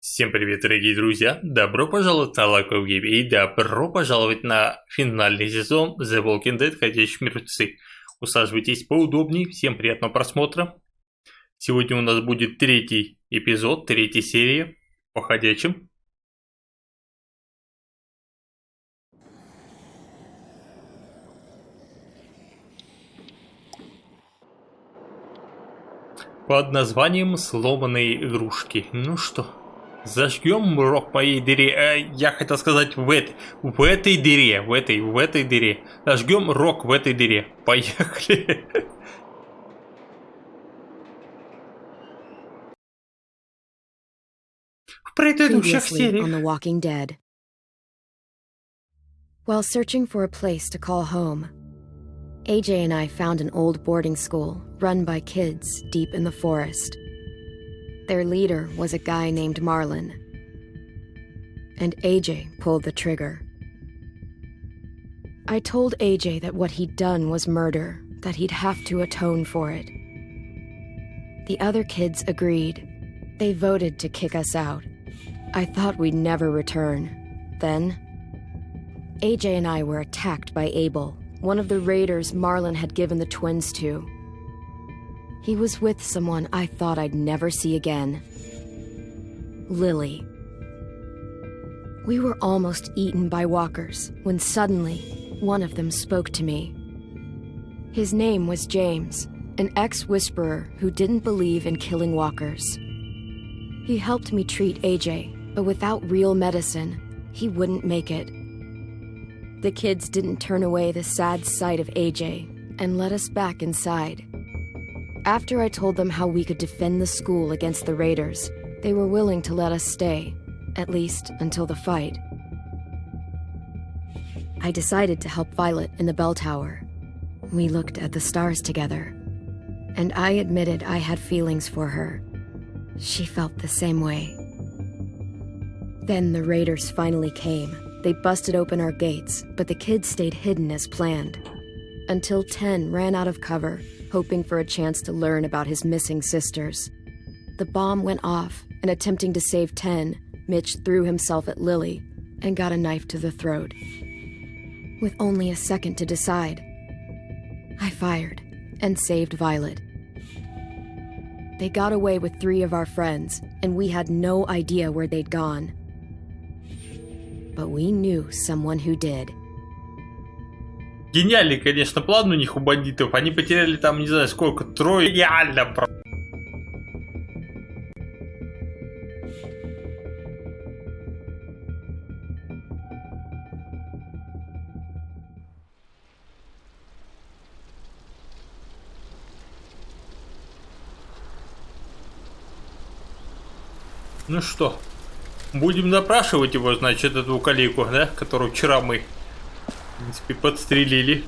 Всем привет, дорогие друзья! Добро пожаловать на Laykov и добро пожаловать на финальный сезон The Walking Dead Ходячие мертвецы. Усаживайтесь поудобнее, всем приятного просмотра. Сегодня у нас будет третий эпизод, третья серия по ходячим. Под названием «Сломанные игрушки». Ну что, зажгем рог в моей дыре. Я хотел сказать в этой дыре. В этой дыре. Зажгем рог в этой дыре. Поехали. В предыдущих сериях. While searching for a place to call home, AJ and I found an old boarding school run by kids deep in the forest. Their leader was a guy named Marlin, and AJ pulled the trigger. I told AJ that what he'd done was murder, that he'd have to atone for it. The other kids agreed. They voted to kick us out. I thought we'd never return. Then, AJ and I were attacked by Abel, one of the raiders Marlin had given the twins to. He was with someone I thought I'd never see again. Lily. We were almost eaten by walkers when suddenly one of them spoke to me. His name was James, an ex-whisperer who didn't believe in killing walkers. He helped me treat AJ, but without real medicine, he wouldn't make it. The kids didn't turn away the sad sight of AJ and let us back inside. After I told them how we could defend the school against the raiders, they were willing to let us stay, at least until the fight. I decided to help Violet in the bell tower. We looked at the stars together, and I admitted I had feelings for her. She felt the same way. Then the raiders finally came. They busted open our gates, but the kids stayed hidden as planned. Until 10 ran out of cover, hoping for a chance to learn about his missing sisters. The bomb went off, and attempting to save 10, Mitch threw himself at Lily and got a knife to the throat. With only a second to decide, I fired and saved Violet. They got away with 3 of our friends, and we had no idea where they'd gone. But we knew someone who did. Гениальный, конечно, план у них, у бандитов. Они потеряли там, не знаю сколько, 3. Реально, Ну что, будем допрашивать его, значит, эту калику, да, которую вчера мы, в принципе, подстрелили.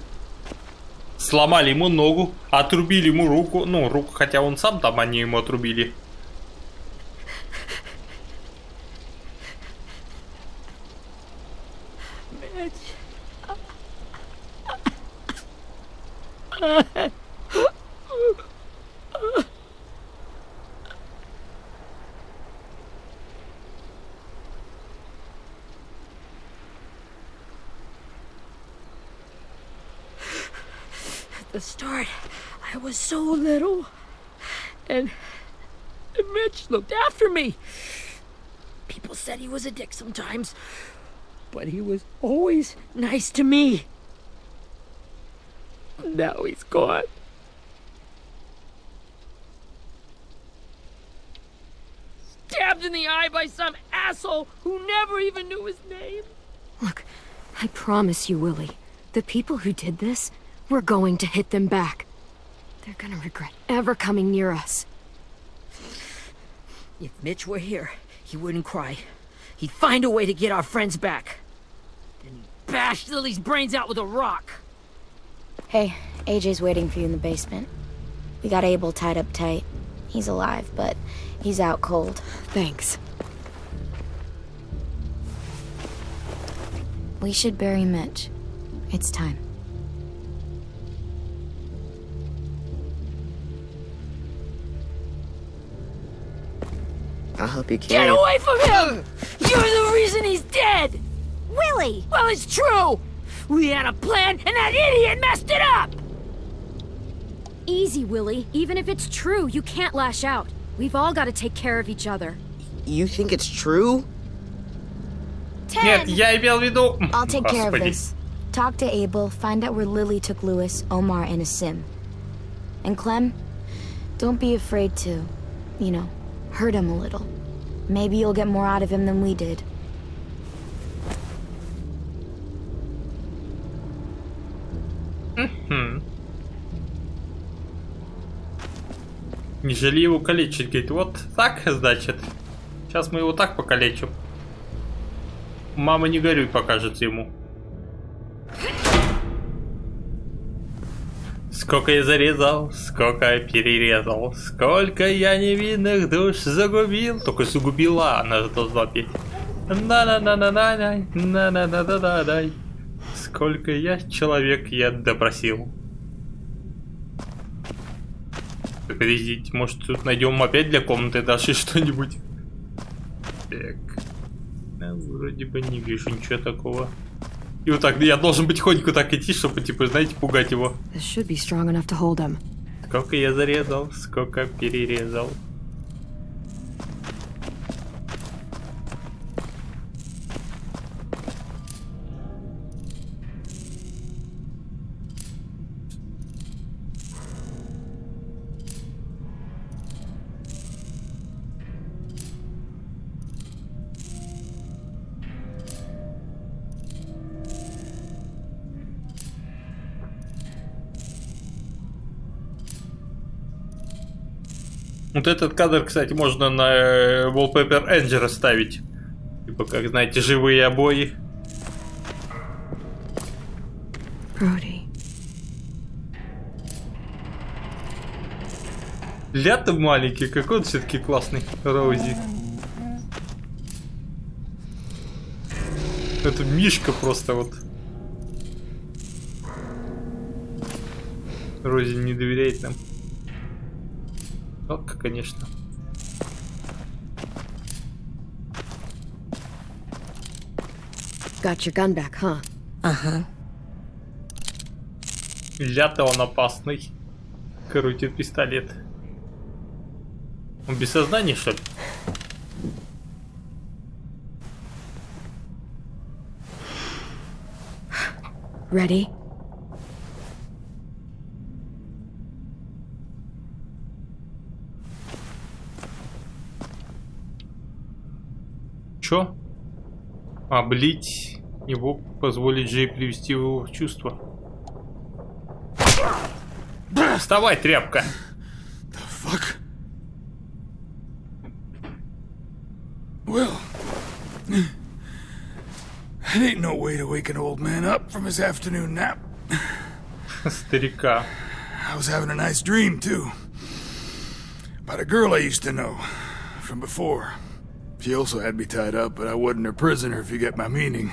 Сломали ему ногу, отрубили ему руку. Ну, руку, хотя он сам там, они ему отрубили. At the start, I was so little, and Mitch looked after me. People said he was a dick sometimes, but he was always nice to me. Now he's gone. Stabbed in the eye by some asshole who never even knew his name. Look, I promise you, Willie, the people who did this, we're going to hit them back. They're gonna regret ever coming near us. If Mitch were here, he wouldn't cry. He'd find a way to get our friends back. Then he'd bash Lily's brains out with a rock. Hey, AJ's waiting for you in the basement. We got Abel tied up tight. He's alive, but he's out cold. Thanks. We should bury Mitch. It's time. I'll help you carry Get it. away from him! You're the reason he's dead! Willie! Well, it's true! We had a plan, and that idiot messed it up! Easy, Willie. Even if it's true, you can't lash out. We've all got to take care of each other. You think it's true? Нет, я имел в виду... I'll take care of Господи. this. Talk to Abel, find out where Lily took Lewis, Omar, and Asim. And Clem, don't be afraid to, you know, hurt him a little. Maybe you'll get more out of him than we did. Не жалей его калечить, говорит, вот так, значит. Сейчас мы его так покалечим. Мама, не горюй, покажется ему. Сколько я зарезал, сколько перерезал, сколько я невинных душ загубил. Только загубила, она же должна петь. На-на-на-на-на-най, на-на-на-на-на-най. Сколько я человек я допросил. Подождите, может тут найдем опять для комнаты Даши что-нибудь? Так. Да, вроде бы не вижу ничего такого. И вот так, я должен потихоньку так идти, чтобы, типа, знаете, пугать его. This should be strong enough to hold him. Сколько я зарезал, сколько перерезал. Вот этот кадр, кстати, можно на Wallpaper Engine ставить. Типа, как, знаете, живые обои. Brody. Ля-то маленький, какой он все-таки классный, Роузи. Это Мишка просто вот. Рози не доверяет нам. Жалко, конечно. Got your gun back, huh? Uh-huh. Ля-то он опасный. Крутит пистолет. Он без сознания, что ли? Ready? Чё? Облить его, позволить же и привести его в чувство. Вставай, тряпка! The fuck? Well, that ain't no way to wake an old man up from his afternoon nap. Старика. I was having a nice dream, too. About a girl I used to know from before. She also had me tied up, but I wasn't her prisoner, if you get my meaning.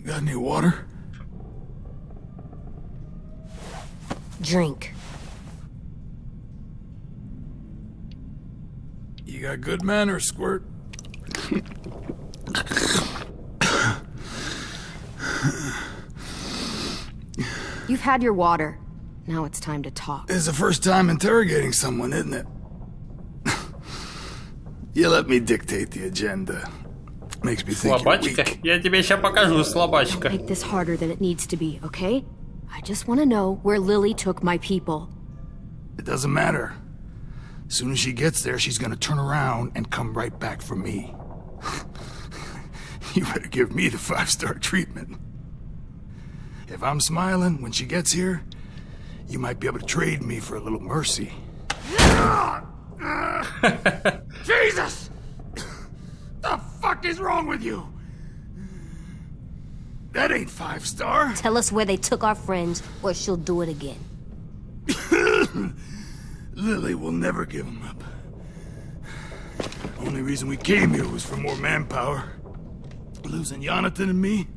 Got any water? Drink. You got good manners, Squirt. You've had your water. Now it's time to talk. It's the first time interrogating someone, isn't it? You let me dictate the agenda. Makes me think you're Слабачка? weak. Я тебе сейчас покажу, слабачка. Make this harder than it needs to be, okay? I just want to know where Lily took my people. It doesn't matter. As soon as she gets there, she's gonna turn around and come right back for me. You better give me the 5-star treatment. If I'm smiling when she gets here, you might be able to trade me for a little mercy. Jesus! The fuck is wrong with you? That ain't 5-star. Tell us where they took our friends, or she'll do it again. Lily will never give him up. Only reason we came here was for more manpower. Losing Jonathan and me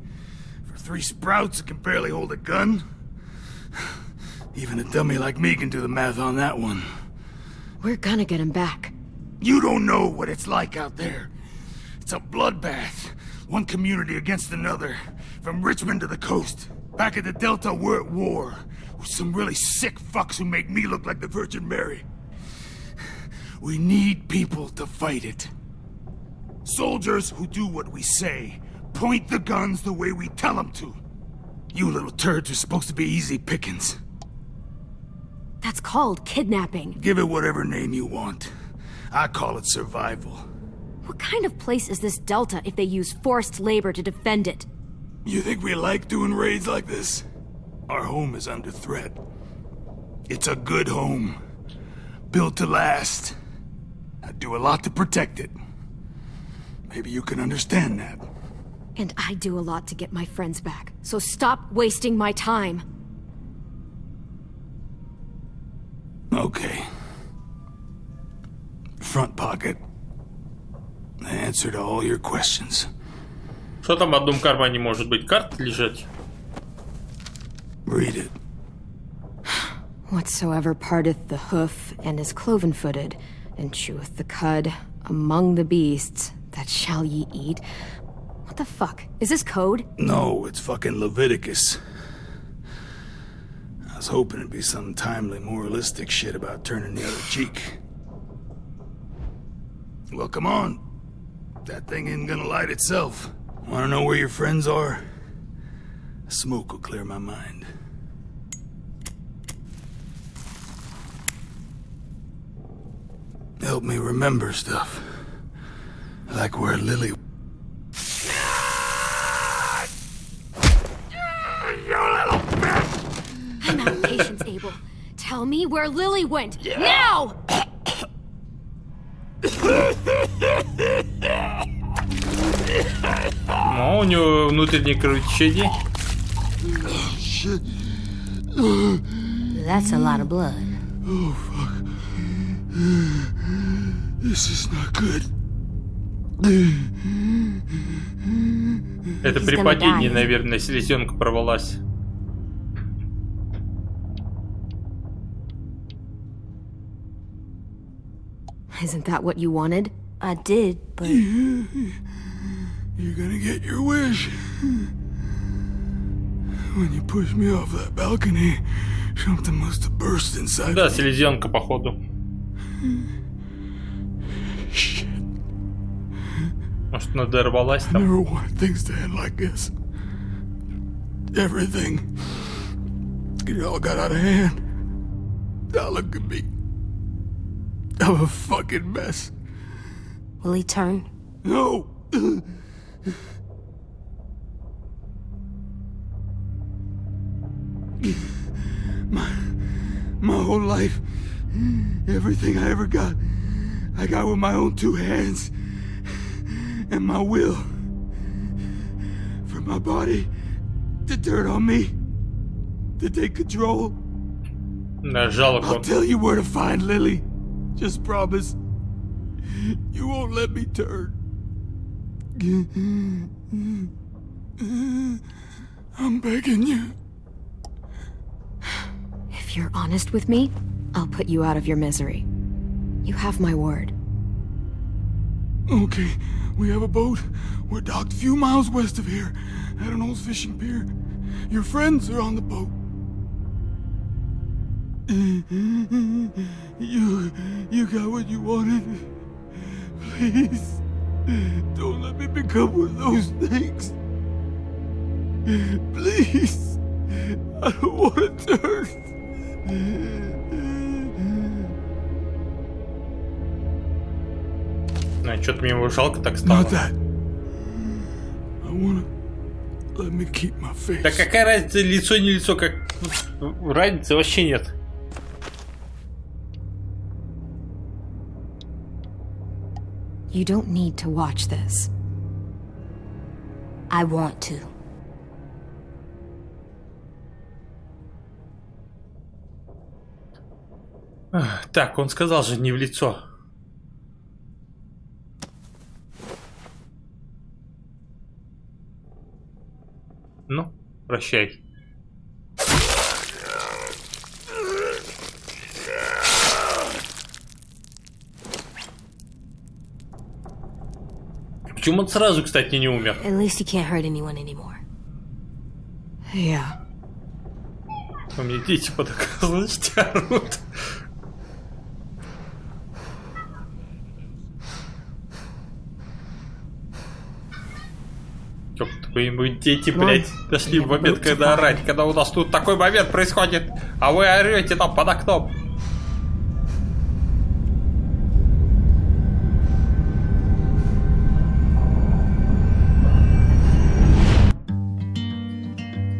for 3 sprouts that can barely hold a gun. Even a dummy like me can do the math on that one. We're gonna get him back. You don't know what it's like out there. It's a bloodbath. One community against another. From Richmond to the coast. Back at the Delta, we're at war. With some really sick fucks who make me look like the Virgin Mary. We need people to fight it. Soldiers who do what we say. Point the guns the way we tell them to. You little turds are supposed to be easy pickings. That's called kidnapping. Give it whatever name you want. I call it survival. What kind of place is this Delta if they use forced labor to defend it? You think we like doing raids like this? Our home is under threat. It's a good home. Built to last. I do a lot to protect it. Maybe you can understand that. And I do a lot to get my friends back. So stop wasting my time. Okay. Front pocket. The answer to all your questions. Что там в одном кармане может быть? Карта лежать? Read it. Whatsoever parteth the hoof and is cloven-footed, and cheweth the cud among the beasts, that shall ye eat. What the fuck? Is this code? No, it's fucking Leviticus. I was hoping it'd be some timely, moralistic shit about turning the other cheek. Well, come on. That thing ain't gonna light itself. Wanna know where your friends are? Smoke will clear my mind. Help me remember stuff. Like where Lily... I'm out of patience, Abel. Tell me where Lily went. Now! О, у него внутреннее кровотечение. That's a lot of blood. Oh, fuck. This is not good. Это при падении, наверное, селезенка порвалась. Isn't that what you wanted? I did, but... You're gonna get your wish. When you push me off that balcony, something must have burst inside. Да, селезенка, походу. Shit. Может, надорвалась I там? never wanted things to end like this. Everything. It all got out of hand. Now look at me. I'm a fucking mess. Will he turn? No! My whole life, everything I ever got, I got with my own two hands and my will. For my body to turn on me, to take control. Да, жалко. I'll tell you where to find Lily. Just promise. You won't let me turn. I'm begging you. If you're honest with me, I'll put you out of your misery. You have my word. Okay, we have a boat. We're docked a few miles west of here, at an old fishing pier. Your friends are on the boat. You got what you wanted. Please, don't let me become one of those things. Please, I don't want to turn. Что-то мне его жалко так стало. Not that. I wanna let me keep my face. Да какая разница, лицо не лицо, как разницы вообще нет. You don't need to watch this. I want to. Так, он сказал же не в лицо. Ну, прощай. Почему он сразу, кстати, не умер? At least you can't hurt anyone anymore. Yeah. У меня дети подоказывать орут. Вы дети, блядь, дошли в момент, когда орать, когда у нас тут такой момент происходит, а вы орете там под окном.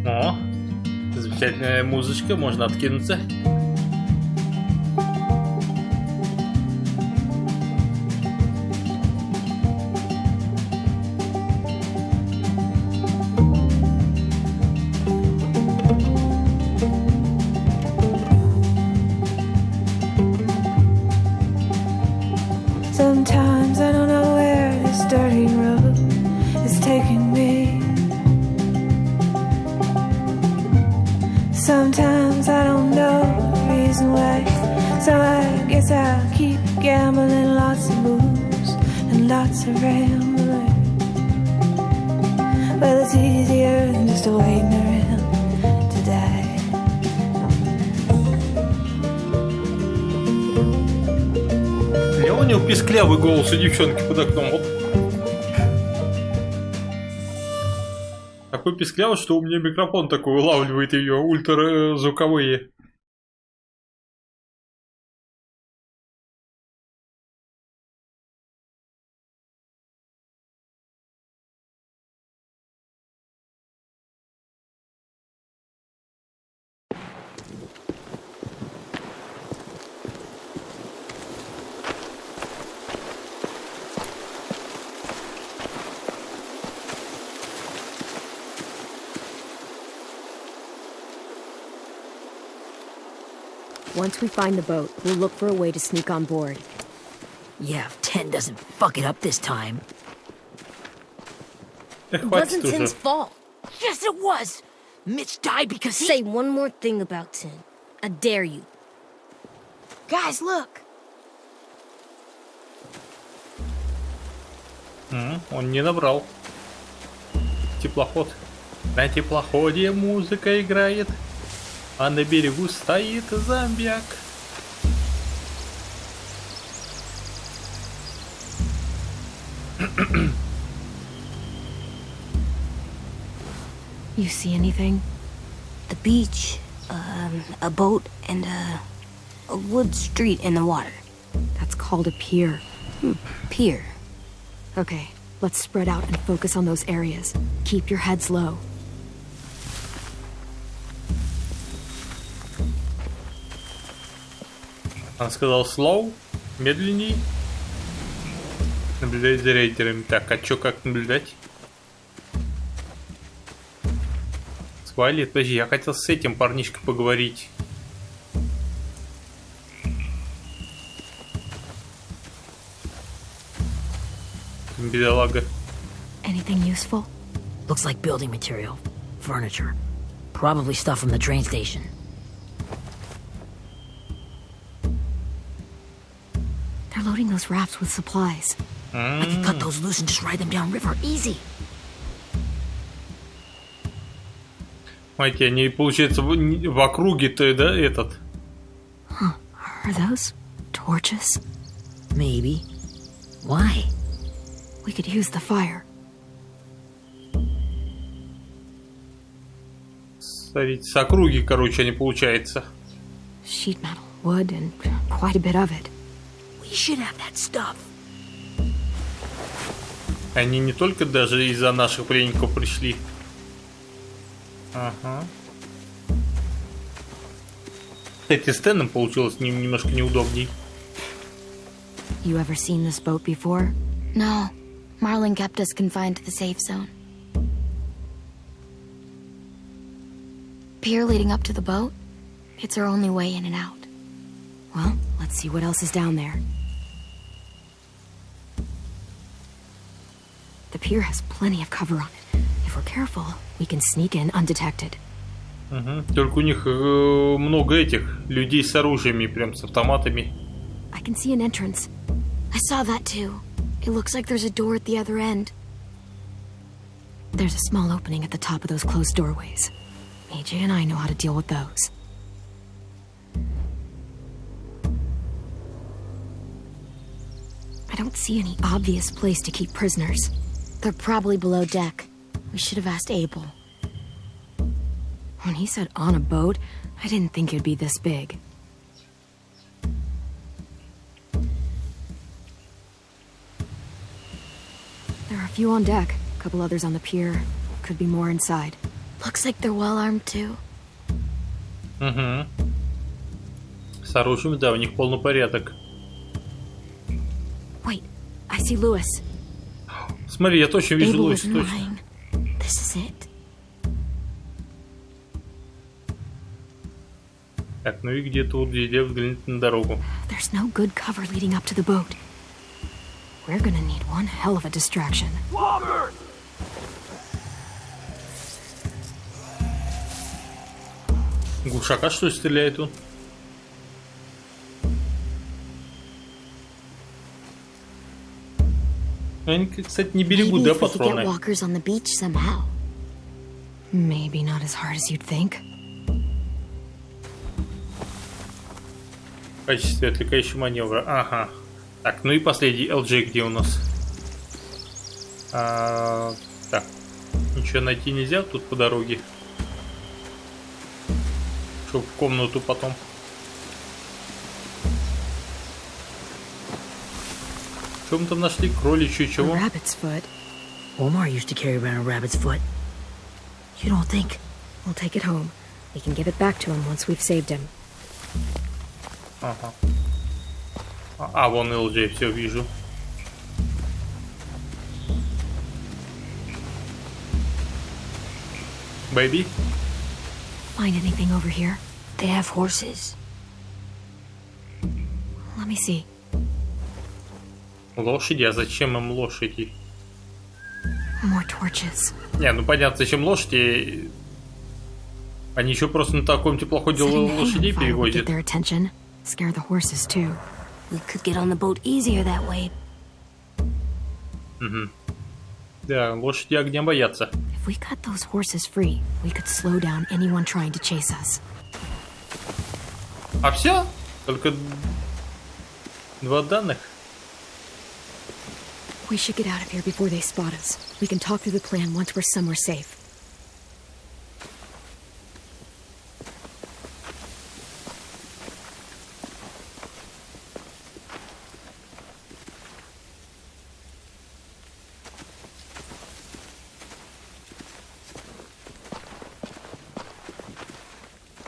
О, замечательная музычка, можно откинуться. Sometimes I don't know where this dirty road is taking me. Sometimes I don't know the reason why. So I guess I'll keep gambling, lots of moves and lots of rambling. Well, it's easier than just waiting around to die. У него писклявый голос у девчонки под окном. Вот. Такой писклявый, что у меня микрофон такой улавливает ее ультразвуковые. Once we find the boat, we'll look for a way to sneak on board. Yeah, if 10 doesn't fuck it up this time. It wasn't Tin's fault. Yes, it was! Mitch died because he... Say one more thing about Tin. I dare you. Guys, look! Он не набрал. Теплоход. На теплоходе музыка играет, а на берегу стоит зомбиак. You see anything? The beach, a boat, and a wood street in the water. That's called a pier. Pier. Okay, let's spread out and focus on those areas. Keep your heads low. Он сказал slow, медленней. Наблюдать за рейдерами. Так, а чё, как наблюдать? Свалит, подожди, я хотел с этим парнишкой поговорить. Бедолага. Anything useful? Looks like building material. Furniture. Probably stuff from the train station. They're loading those rafts with supplies. I can cut those loose and just ride them downriver. Easy. Смотрите, они, получается, в округе-то, да, этот? Huh. Are those torches? Maybe. Why? We could use the fire. Смотрите, с округи, короче, они, получается. Sheet metal, wood, and quite a bit of it. We should have that stuff. Они не только даже из-за наших пленников пришли. Ага. Кстати, с Теном получилось немножко неудобней. You ever seen this boat before? No. Marlin kept us confined to the safe zone. Pier leading up to the boat? It's our only way in and out. Well, let's see what else is down there. The pier has plenty of cover on it. If we're careful, we can sneak in undetected. Только у них много этих людей с оружиями, прям с автоматами. I can see an entrance. I saw that too. It looks like there's a door at the other end. There's a small opening at the top of those closed doorways. AJ and I know how to deal with those. I don't see any obvious place to keep prisoners. They're probably below deck. We should have asked Abel. When he said on a boat, I didn't think it'd be this big. There are a few on deck, a couple others on the pier. Could be more inside. Looks like they're well armed too. Угу. С оружием, да, у них полный порядок. Wait, I see Lewis. Смотри, я точно вижу Abel Луиса, isn't точно. lying. This is it. Так, ну и где-то вот везде взглянуть на дорогу. There's no good cover leading up to the boat. We're gonna need one hell of a distraction. Глушака что ли стреляет он? Они, кстати, не берегут, Maybe да, if we could get патроны? walkers on the beach somehow. Maybe not as hard as you'd think. В качестве отвлекающего маневра. Ага. Так, ну и последний LJ где у нас? Так. Ничего найти нельзя тут по дороге. Чтоб в комнату потом. Что мы там нашли? Кроличью A чего? rabbit's foot. Omar used to carry around a rabbit's foot. You don't think? We'll take it home. We can give it back to him once we've saved him. Ага. Вон LJ, все вижу. Baby? Find anything over here? They have horses. Let me see. Лошади? А зачем им лошади? More torches. Не, ну понятно, зачем лошади. Они еще просто на таком теплоходе Setting hay on лошадей fire would перевозят. get their attention. Scare the horses too. We could get on the boat easier that way. Угу. Да, лошади огня боятся. If we cut those horses free, we could slow down anyone trying to chase us. А все? Только 2 данных? We should get out of here before they spot us. We can talk through the plan once we're somewhere safe.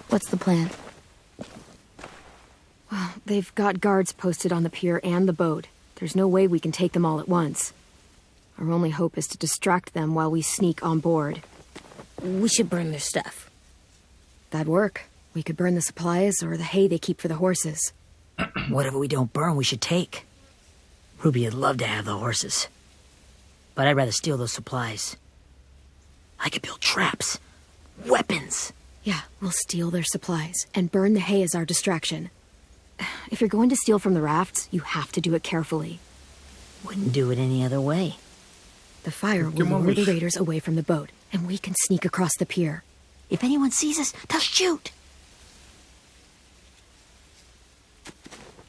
What's the plan? Well, they've got guards posted on the pier and the boat. There's no way we can take them all at once. Our only hope is to distract them while we sneak on board. We should burn their stuff. That'd work. We could burn the supplies or the hay they keep for the horses. Whatever we don't burn, we should take. Ruby would love to have the horses. But I'd rather steal those supplies. I could build traps. Weapons. Yeah, we'll steal their supplies and burn the hay as our distraction. If you're going to steal from the rafts, you have to do it carefully. Wouldn't do it any other way. The fire will lure the raiders away from the boat, and we can sneak across the pier. If anyone sees us, they'll shoot.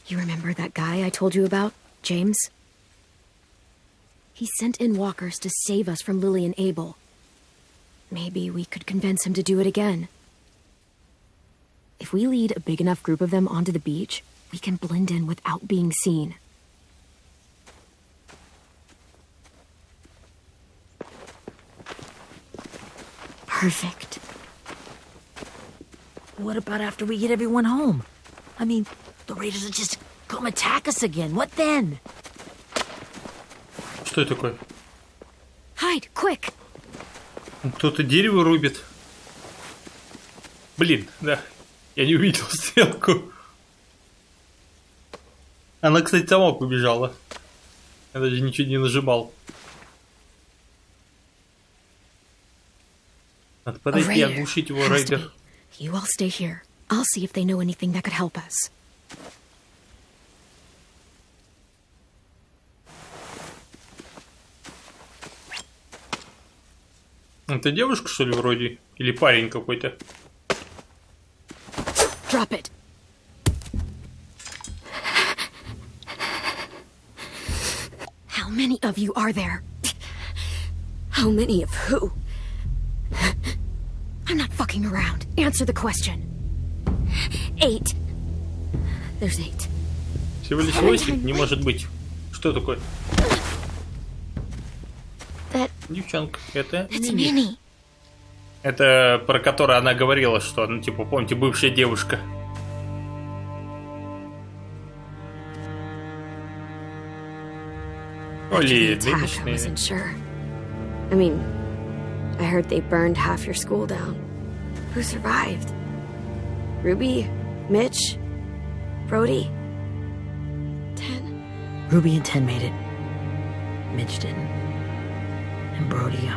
You remember that guy I told you about, James? He sent in walkers to save us from Lily and Abel. Maybe we could convince him to do it again. If we lead a big enough group of them onto the beach, we can blend in without being seen. Perfect. What about after we get everyone home? I mean, the raiders will just come attack us again. What then? Что это такое? Hide, quick! Кто-то дерево рубит. Блин, да. Я не увидел стрелку. Она, кстати, сама побежала. Я даже ничего не нажимал. Надо подойти и оглушить его, рейдер. You all stay here. I'll see if they know anything that could help us. Это девушка, что ли, вроде? Или парень какой-то? Drop it. How many of you are there? How many of who? I'm not fucking around. Answer the question. 8. There's 8. Всего лишь 8? Не может быть. Что такое? Девчонка, это Мини. Это про которую она говорила, что, ну, типа, помните, бывшая девушка. Или нынешняя. I mean, I heard they burned half your school down. Who survived? Ruby? Mitch? Brody? 10? Ruby and 10 made it. Mitch didn't. And Brody,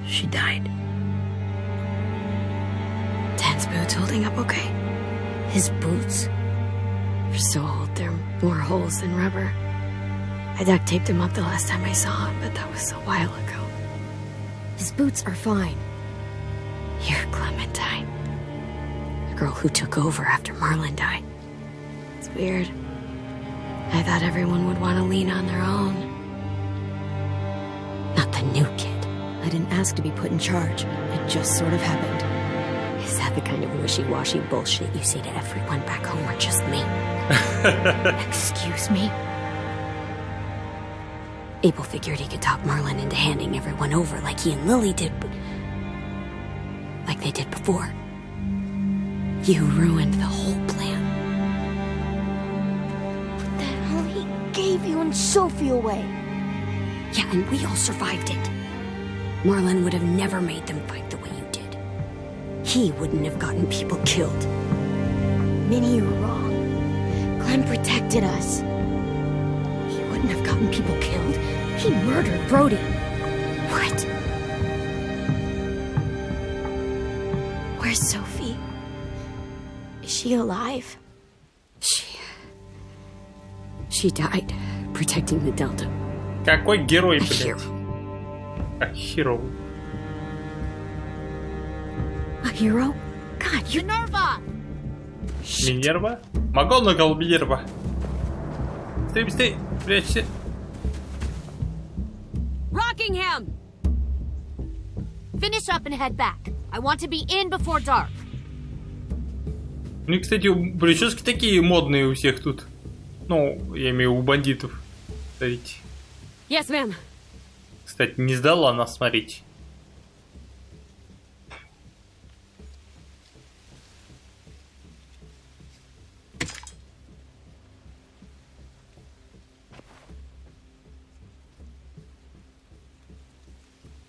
she died. 10's boots holding up okay? His boots? They're so old, there are more holes than rubber. I duct taped him up the last time I saw him, but that was a while ago. His boots are fine. You're Clementine. The girl who took over after Marlon died. It's weird. I thought everyone would want to lean on their own. Not the new kid. I didn't ask to be put in charge. It just sort of happened. Is that the kind of wishy-washy bullshit you say to everyone back home or just me? Excuse me? Abel figured he could talk Marlon into handing everyone over like he and Lily did, but like they did before. You ruined the whole plan. But the hell he gave you and Sophie away. Yeah, and we all survived it. Marlon would have never made them fight the way you did. He wouldn't have gotten people killed. Minnie, you're wrong. Clem protected us. He wouldn't have gotten people killed. He murdered Brody. What? Where's Sophie? Is she alive? She died protecting the Delta. Какой герой, блядь? Hero. A hero? God, you... Minerva! Минерва? МакГонагал Минерва. Быстрей, быстрей, прячься. Rockingham! Finish up and head back. I want to be in before dark. Ну и, кстати, прически такие модные у всех тут. Ну, я имею в виду у бандитов. Смотрите. Yes, ma'am. Кстати, не сдала нас, смотрите.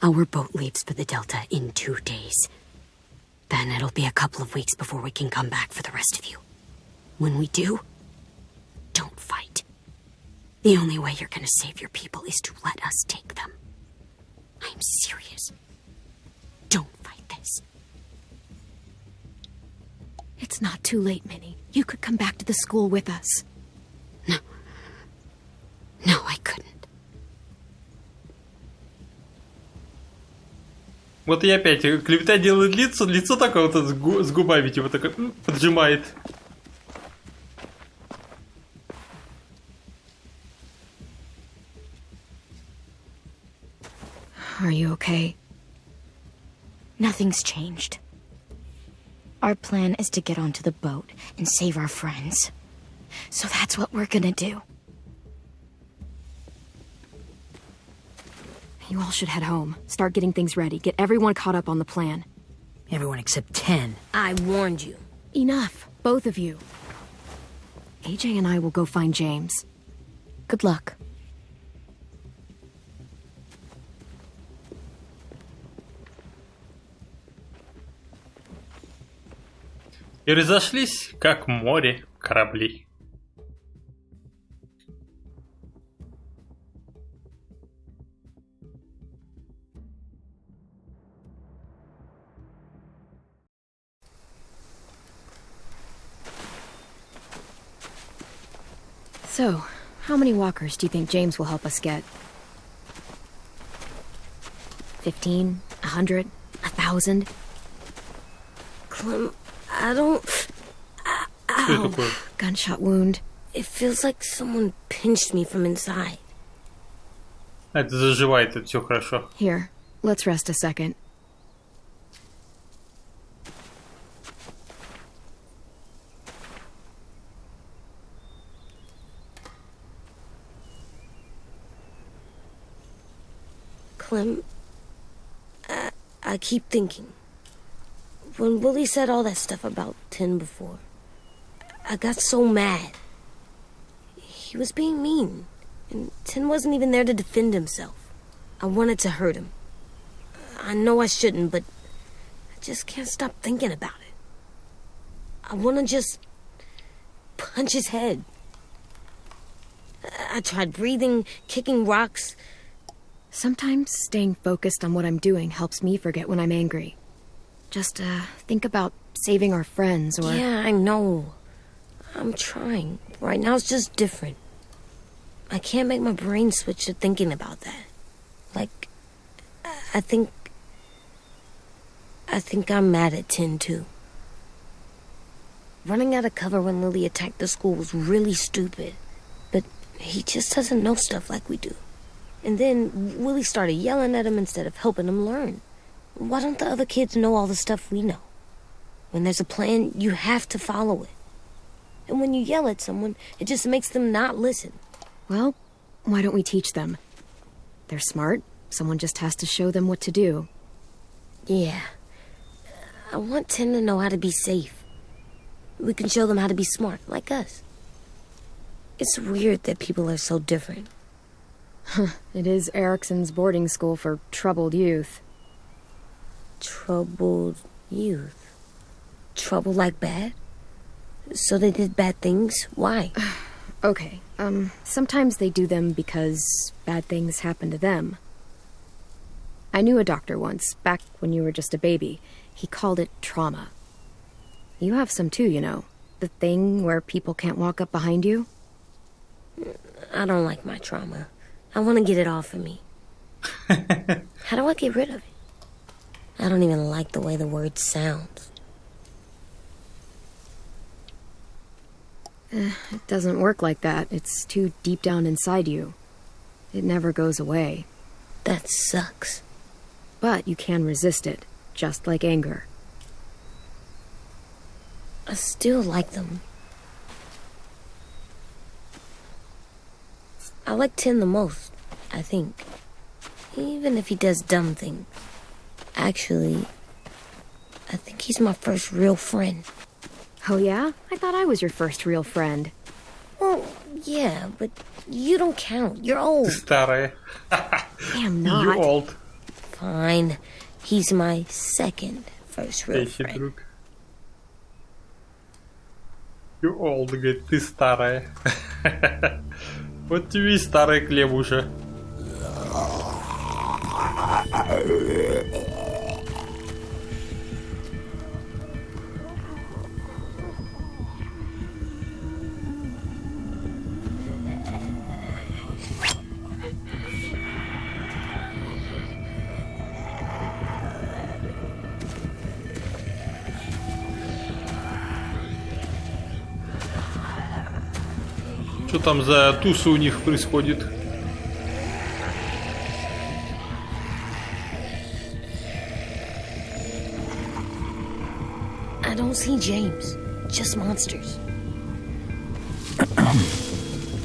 Our boat leaves for the Delta in 2 days. Then it'll be a couple of weeks before we can come back for the rest of you. When we do, don't fight. The only way you're gonna save your people is to let us take them. I'm serious. Don't fight this. It's not too late, Minnie. You could come back to the school with us. No. No, I couldn't. Вот и опять, клевета делает лицо такое вот с губами, типа такое поджимает. Are you okay? Nothing's changed. Our plan is to get onto the boat and save our friends. So that's what we're gonna do. You all should head home. Start getting things ready. Get everyone caught up on the plan. Everyone except 10. I warned you. Enough, both of you. AJ and I will go find James. Good luck. И разошлись, как море кораблей. So, how many walkers do you think James will help us get? 15? 100, 1,000. Clem, I don't... Что такое? Gunshot wound. It feels like someone pinched me from inside. Это заживает, это все хорошо. Here, let's rest a second. Clem, I keep thinking. When Willie said all that stuff about Tin before, I got so mad. He was being mean, and Tin wasn't even there to defend himself. I wanted to hurt him. I know I shouldn't, but I just can't stop thinking about it. I want to just punch his head. I tried breathing, kicking rocks. Sometimes staying focused on what I'm doing helps me forget when I'm angry. Just, think about saving our friends or... Yeah, I know. I'm trying. Right now it's just different. I can't make my brain switch to thinking about that. Like, I think I'm mad at Tin, too. Running out of cover when Lily attacked the school was really stupid. But he just doesn't know stuff like we do. And then Willie started yelling at him instead of helping him learn. Why don't the other kids know all the stuff we know? When there's a plan, you have to follow it. And when you yell at someone, it just makes them not listen. Well, why don't we teach them? They're smart. Someone just has to show them what to do. Yeah. I want Tin to know how to be safe. We can show them how to be smart, like us. It's weird that people are so different. It is Erickson's boarding school for troubled youth. Troubled youth? Trouble like bad? So they did bad things? Why? Okay, sometimes they do them because bad things happen to them. I knew a doctor once, back when you were just a baby. He called it trauma. You have some too, you know. The thing where people can't walk up behind you. I don't like my trauma. I want to get it off of me. How do I get rid of it? I don't even like the way the word sounds. It doesn't work like that. It's too deep down inside you. It never goes away. That sucks. But you can resist it, just like anger. I still like them. I like Tin the most, I think. Even if he does dumb things. Actually, I think he's my first real friend. Oh yeah? I thought I was your first real friend. Well, yeah, but you don't count. You're old. Старая. I am not. You're old. Fine. He's my second first real friend. Друг. You're old, говорит, ты старая. Вот тебе и старая клевуша. Что там за туса у них происходит? I don't see James. Just monsters.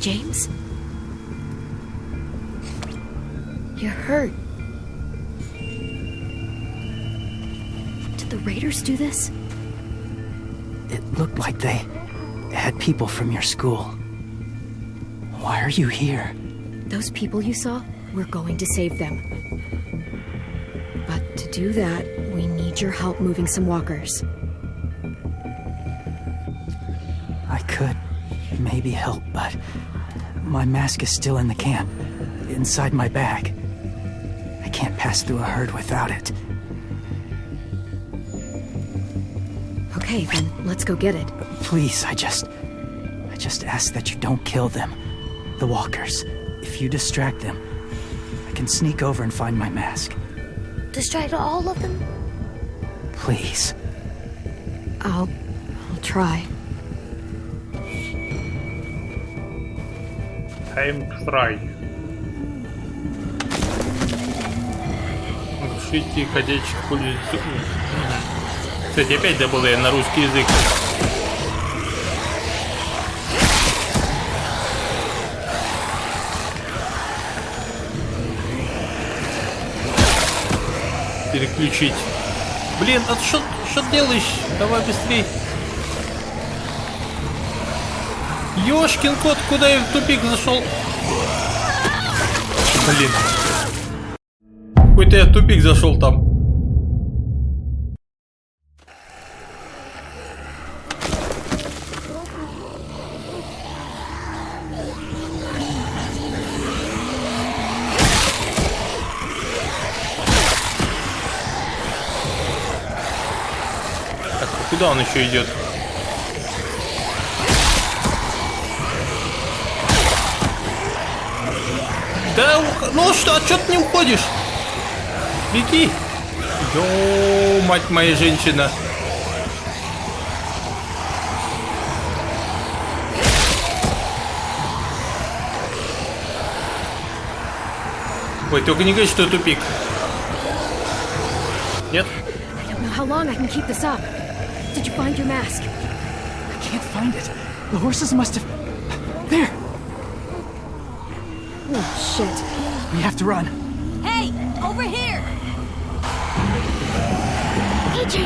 James? You're hurt. Did the raiders do this? It looked like they had people from your school. Why are you here? Those people you saw, we're going to save them. But to do that, we need your help moving some walkers. I could maybe help, but my mask is still in the camp, inside my bag. I can't pass through a herd without it. Okay, then let's go get it. Please, I just ask that you don't kill them. The walkers. If you distract them, I can sneak over and find my mask. distract all of them? Please. I'll try. I'm try. Глушите ходячих пользуются. Кстати, опять забыл я на русский язык. Переключить. Блин, а что делаешь? Давай быстрей. Ёшкин кот, куда я в тупик зашел? Блин. Какой-то я в тупик зашел там. Так, а куда он еще идет? Да, ну что, а чё ты не уходишь? Беги! Йоу, мать моя женщина! Ой, только не говори, что это тупик. Нет? I don't know how long I can keep this up. Did you find your mask? I can't find it. The horses must have... There! Oh, shit. We have to run. Hey, over here! AJ!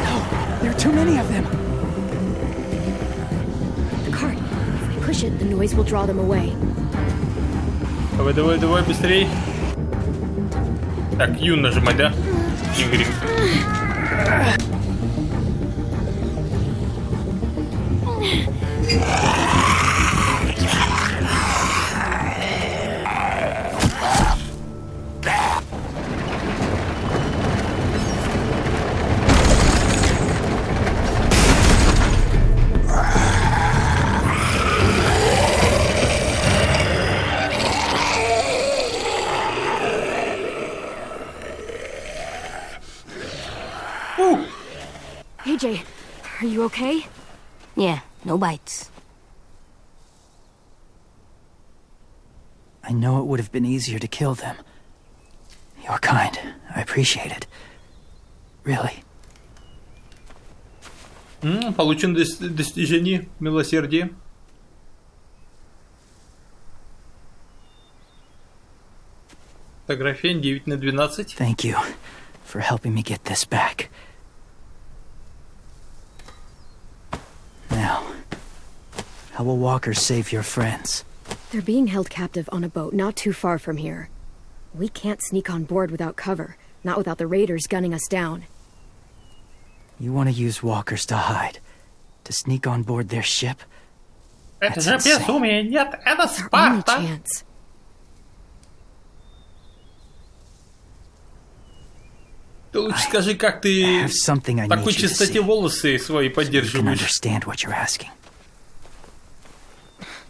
No, there are too many of them. The cart. If we push it, the noise will draw them away. Давай, давай, давай, быстрей. Так, Ю нажимать, да? Y. AJ, are you okay? Yeah, no bites. I know it would have been easier to kill them. You're kind. I appreciate it. Really. Получен достижение милосердия. Фотография 9/12. Thank you for helping me get this back. Now, how will walkers save your friends? They're being held captive on a boat not too far from here. We can't sneak on board without cover, not without the raiders gunning us down. You want to use walkers to hide? To sneak on board their ship? Это же безумие, нет, это Our only Спарта. chance. Ты лучше скажи, как I ты have something I в такой need you to чистоте see. волосы свои You can поддерживаешь. understand what you're asking.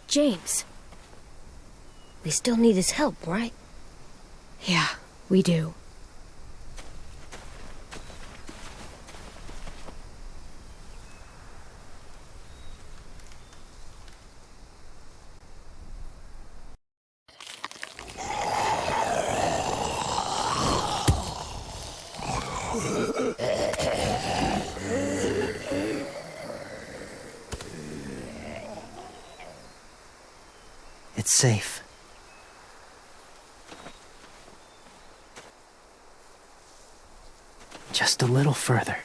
James. We still need his help, right? Yeah, we do. It's safe. Just a little further.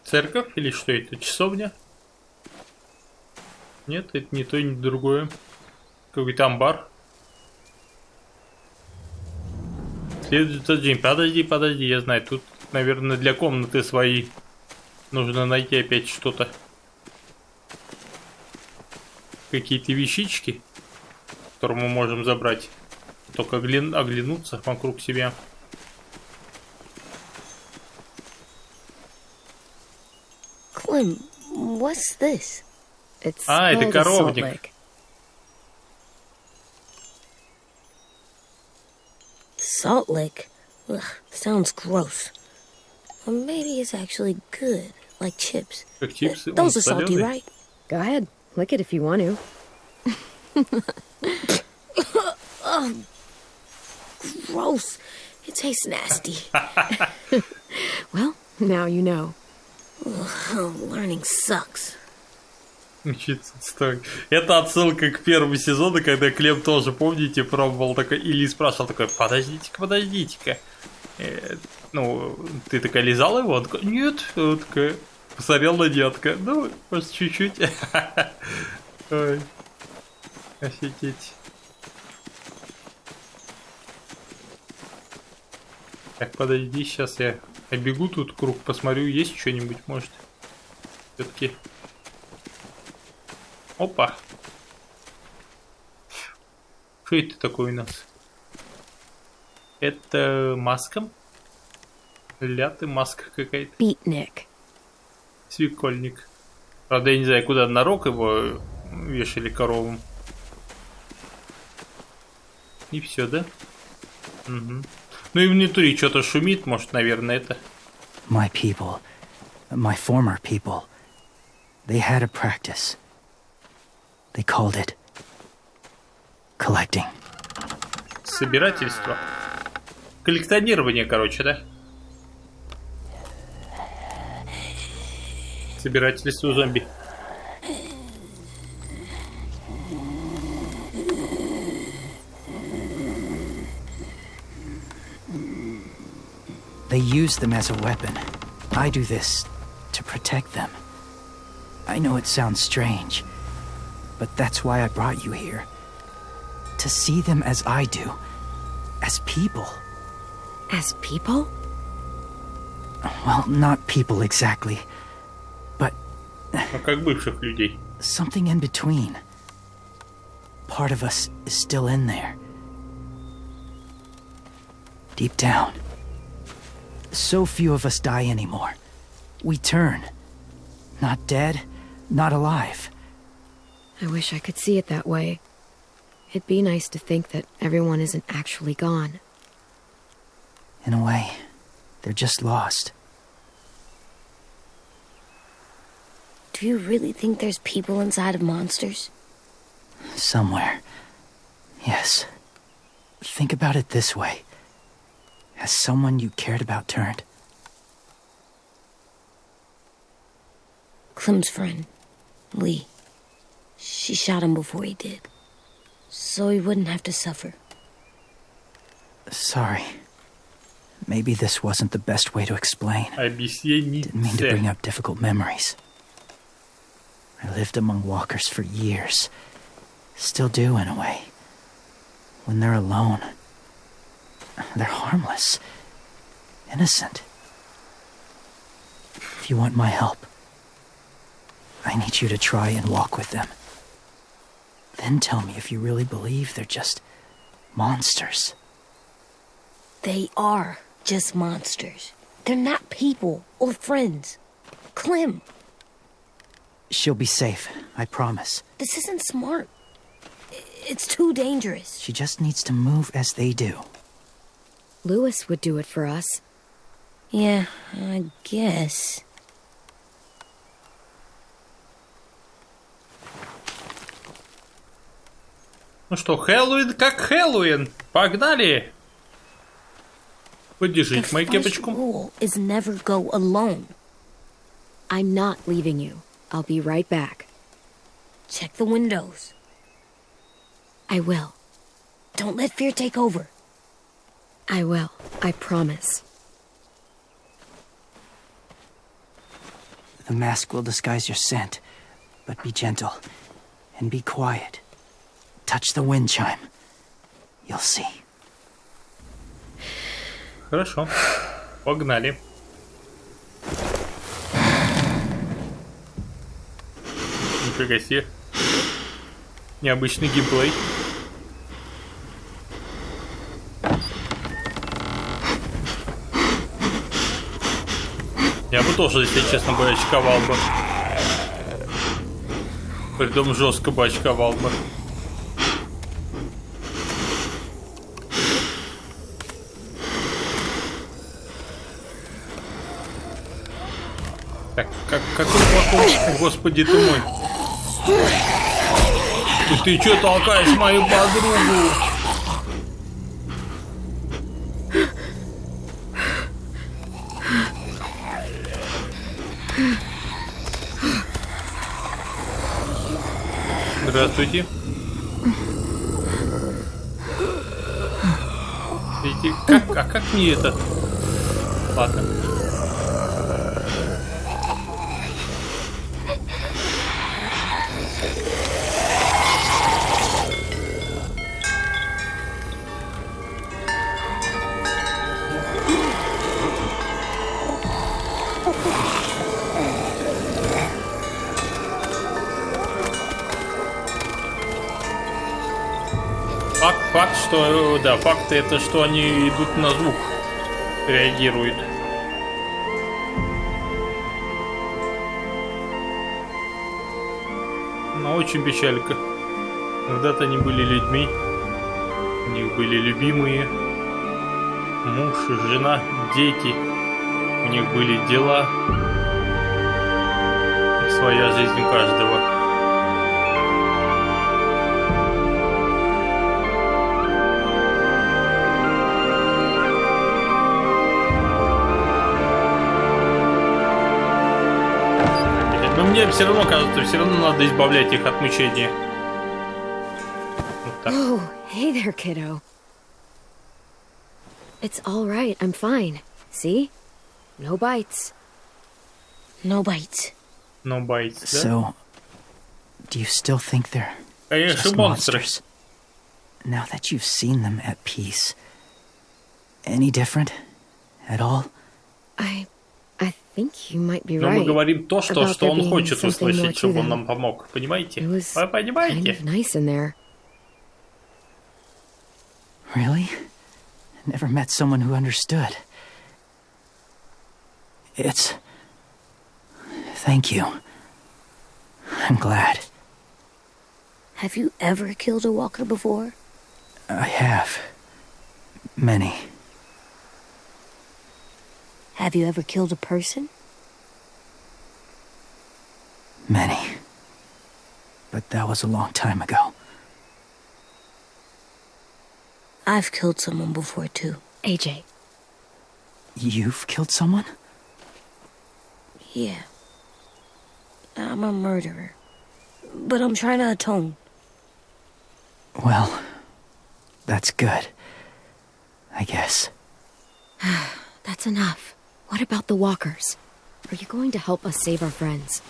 Церковь или что это? Часовня? Нет, это не то, ни другое. Какой-то амбар. Следует день. Подожди, я знаю. Тут, наверное, для комнаты своей нужно найти опять что-то. Какие-то вещички, которые мы можем забрать. Только оглянуться вокруг себя. Clem, what's this? It's это called a salt коровник. lick. Salt lick? Ugh, sounds gross. Or maybe it's actually good, like chips. Как чипсы. Those Он are salty, солёный. right? Go ahead, lick it if you want to. Gross. It tastes nasty. Well, now you know. Learning sucks. Учиться стоит. Это отсылка к первому сезону, когда Клем тоже, помните, пробовал такой, или спрашивал такой, подождите-ка. Ну, ты такая лизала его? Он такой, нет. Он такой, посмотрел на детка. Ну, может, чуть-чуть. Ой. Офигеть. Так, подожди, сейчас я обегу тут круг, посмотрю, есть что-нибудь, может. Все-таки. Опа. Что это такое у нас? Это маска? Ляты, маска какая-то. Beatnik. Свекольник. Правда, я не знаю, куда на рог его вешали коровам. И все, да? Угу. Ну и внутри что-то шумит, может, наверное, это. My people, my former people, they had a practice. They called it collecting. Собирательство. Коллекционирование, короче, да? Собирательство зомби. They use them as a weapon. I do this to protect them. I know it sounds strange, but that's why I brought you here. To see them as I do. As people. As people? Well, not people exactly, but Ну, как бывших людей. something in between. Part of us is still in there. Deep down. So few of us die anymore. We turn. Not dead, not alive. I wish I could see it that way. It'd be nice to think that everyone isn't actually gone. In a way, they're just lost. Do you really think there's people inside of monsters? Somewhere. Yes. Think about it this way. Has someone you cared about turned? Clem's friend, Lee. She shot him before he did. So he wouldn't have to suffer. Sorry. Maybe this wasn't the best way to explain. Didn't mean to bring Объясните. up difficult memories. I lived among walkers for years. Still do, in a way. When they're alone, they're harmless. Innocent. If you want my help, I need you to try and walk with them. Then tell me if you really believe they're just monsters. They are just monsters. They're not people or friends. Clem, She'll be safe, I promise. this isn't smart. It's too dangerous. She just needs to move as they do. Lewis would do it for us. Yeah, I guess. Ну что, Хэллоуин как Хэллоуин. Погнали! Подержите The мою first кепочку. rule is never go alone. I'm not leaving you. I'll be right back. Check the windows. I will. Don't let fear take over. I will. I promise. The mask will disguise your scent, but be gentle and be quiet. Touch the wind chime. You'll see. Хорошо. Погнали. Нифига себе. Необычный геймплей. Я бы тоже, если честно, бы очковал бы. Притом жестко бачковал бы. Так, какой плохой, господи ты мой. Ты чё толкаешь мою подругу? Здравствуйте. Видите, как мне это? Ладно. Факт, что, да, факт это, что они идут на звук, реагируют. Но очень печалька. Когда-то они были людьми, у них были любимые, муж, жена, дети, у них были дела, и своя жизнь у каждого. Но мне все равно кажется, все равно надо избавлять их от мучения. Вот так. Oh, hey there, kiddo. It's all right. I'm fine. See? No bites. No bites. No bites, да? So, do you still think they're Конечно, just монстры. monsters? Now that you've seen them at peace, any different at all? I think you might be Но мы right. говорим то, что about there он being хочет something more услышать, to чтобы он them. нам помог. Понимаете? It was Вы kind понимаете? of nice in there. Really? Never met someone who understood. Thank you. I'm glad. Have you ever killed a walker before? I have. Many. Have you ever killed a person? Many. But that was a long time ago. I've killed someone before, too. AJ. You've killed someone? Yeah. I'm a murderer. But I'm trying to atone. Well, that's good. I guess. That's enough. What about the walkers? Are you going to help us save our friends?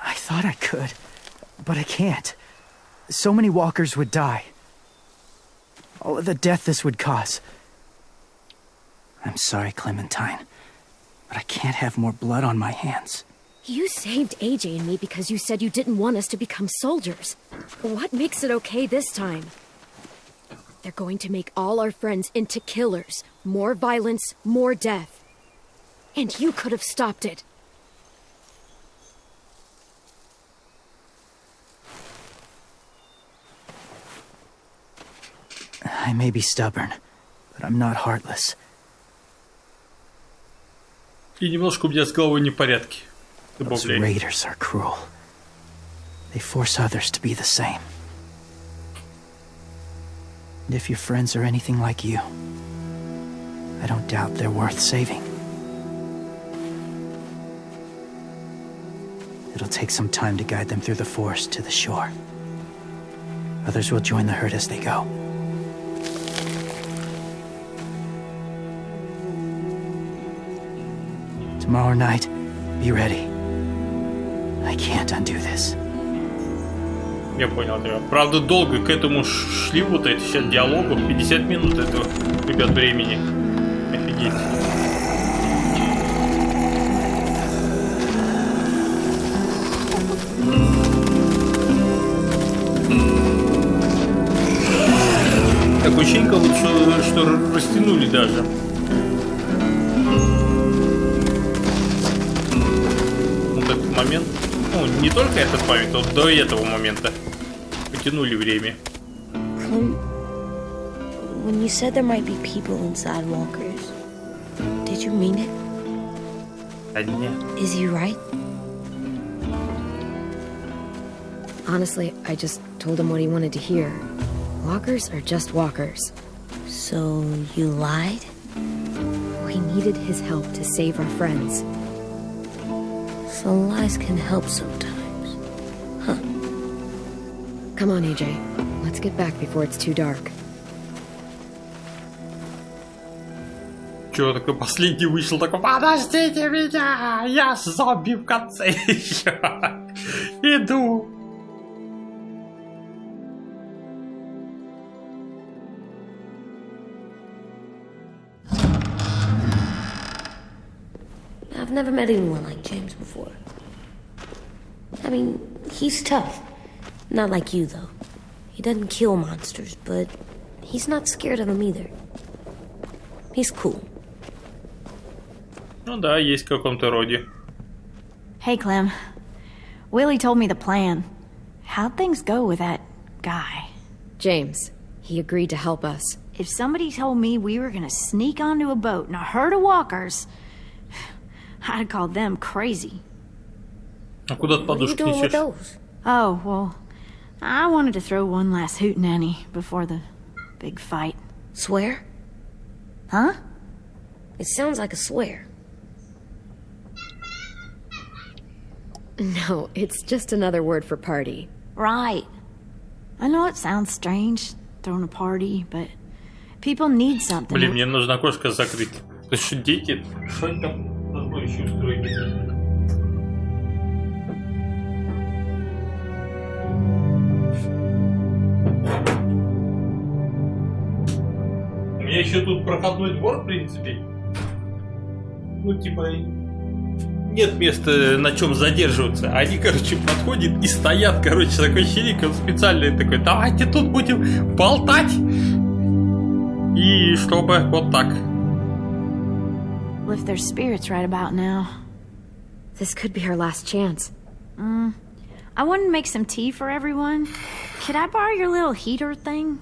I thought I could, but I can't. So many walkers would die. All of the death this would cause. I'm sorry, Clementine, but I can't have more blood on my hands. You saved AJ and me because you said you didn't want us to become soldiers. What makes it okay this time? They're going to make all our friends into killers. More violence, more death. And you could have stopped it. I may be stubborn, but I'm not heartless. И немножко у меня с головой не в порядке. Those raiders are cruel. They force others to be the same. And if your friends are anything like you, I don't doubt they're worth saving. It'll take some time to guide them through the forest to the shore. Others will join the herd as they go. Tomorrow night, be ready. I can't undo this. Я понял тебя. Правда, долго к этому шли вот эти сейчас диалогу. 50 минут этого, ребят, времени. Офигеть. Такое ощущение, как будто, что растянули даже. не только этот момент, вот до этого момента потянули время. Clem, when you said there might be people inside walkers, did you mean it? А нет. Is he right? Honestly, I just told him what he wanted to hear. Walkers are just walkers. So you lied? We needed his help to save our friends. So lies can help sometimes. Huh. Come on, AJ. Let's get back before it's too dark. Чё, такой последний вышел, такой, подождите меня, я зомби в конце еще. Иду. I've never met anyone like James before. I mean, he's tough. Not like you, though. He doesn't kill monsters, but he's not scared of them either. He's cool. Ну да, есть в каком-то роде. Hey, Clem. Willie told me the plan. How'd things go with that guy? James, he agreed to help us. If somebody told me we were gonna sneak onto a boat in a herd of walkers, I'd call them crazy. А куда ты What are you подушку doing with несешь? those? Oh, well, I wanted to throw one last hootenanny before the big fight. Swear? Huh? It sounds like a swear. No, it's just another word for party. Right. I know it sounds strange, throwing a party, but people need something. Блин, мне нужно окошко закрыть. То есть что, дети? Что они там за сборище устроили? У меня еще тут проходной двор, в принципе. Ну, типа, нет места, на чем задерживаться. Они, короче, подходят и стоят, короче, такой ощущение, он специально такой, давайте тут будем болтать. И чтобы вот так. Lift their spirits right about now. This could be our last chance. I wanted to make some tea for everyone. Could I borrow your little heater thing?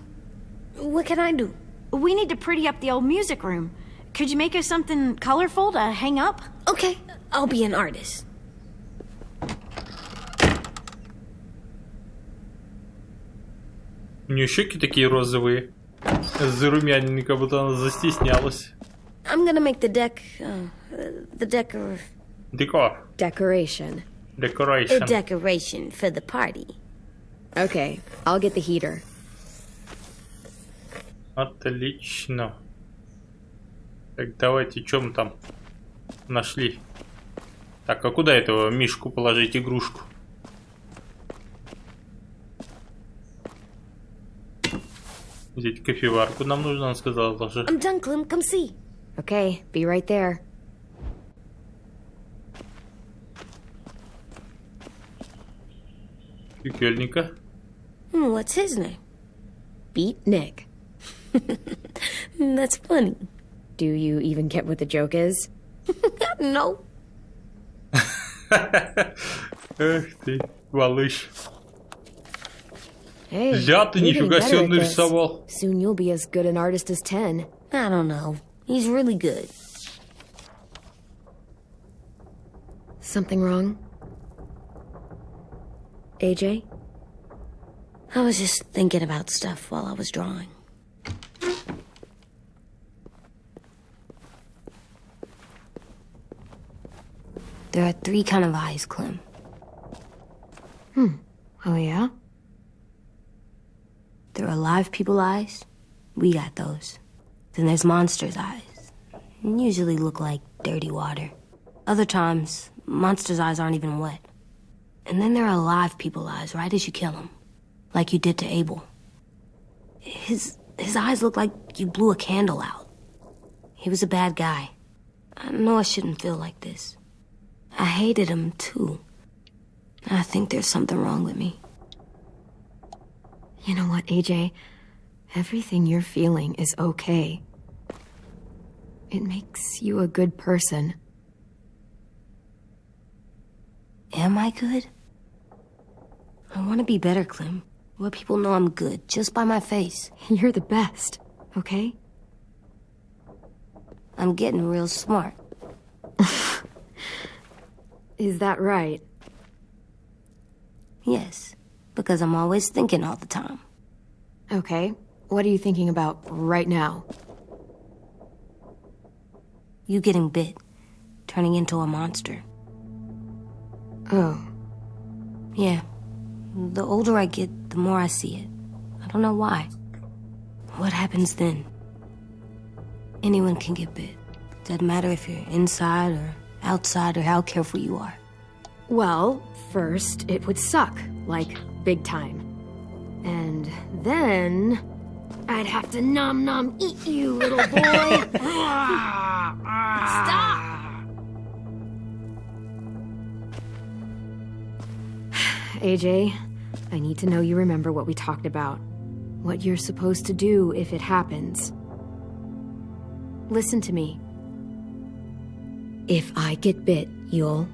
What can I do? We need to pretty up the old music room. Could you make us something colorful to hang up? Okay, I'll be an artist. У нее щеки такие розовые. Зарумяненные, как будто она застеснялась. I'm gonna make the Декор. Decoration. Decoration. decoration for the party. Okay, I'll get the heater. Отлично. Так, давайте, что мы там нашли? Так, а куда этого мишку положить, игрушку? Взять кофеварку нам нужно, он сказал даже. I'm done, Clem. Come see. Okay, be right there. Пекельника. What's his name? Beat Nick. That's funny. Do you even get what the joke is? No. Эх ты, малыш. Hey, Ля ты, you're getting нифига себе better он at this. нарисовал. Soon you'll be as good an artist as 10. I don't know. He's really good. Something wrong? AJ? I was just thinking about stuff while I was drawing. There are 3 kind of eyes, Clem. Oh, yeah? There are live people eyes. We got those. Then there's monsters' eyes. Usually look like dirty water. Other times, monsters' eyes aren't even wet. And then there are live people eyes right as you kill them. Like you did to Abel. His eyes look like you blew a candle out. He was a bad guy. I know I shouldn't feel like this. I hated him, too. I think there's something wrong with me. You know what, AJ? Everything you're feeling is okay. It makes you a good person. Am I good? I want to be better, Clem. I want people know I'm good, just by my face. You're the best, okay? I'm getting real smart. Is that right? Yes, because I'm always thinking all the time. Okay, what are you thinking about right now? You getting bit, turning into a monster. Oh. Yeah. The older I get, the more I see it. I don't know why. What happens then? Anyone can get bit. Doesn't matter if you're inside or outside or how careful you are. Well, first, it would suck, like, big time. And then I'd have to nom eat you, little boy. Stop! AJ, I need to know you remember what we talked about. What you're supposed to do if it happens. Listen to me. If I get bit, you'll...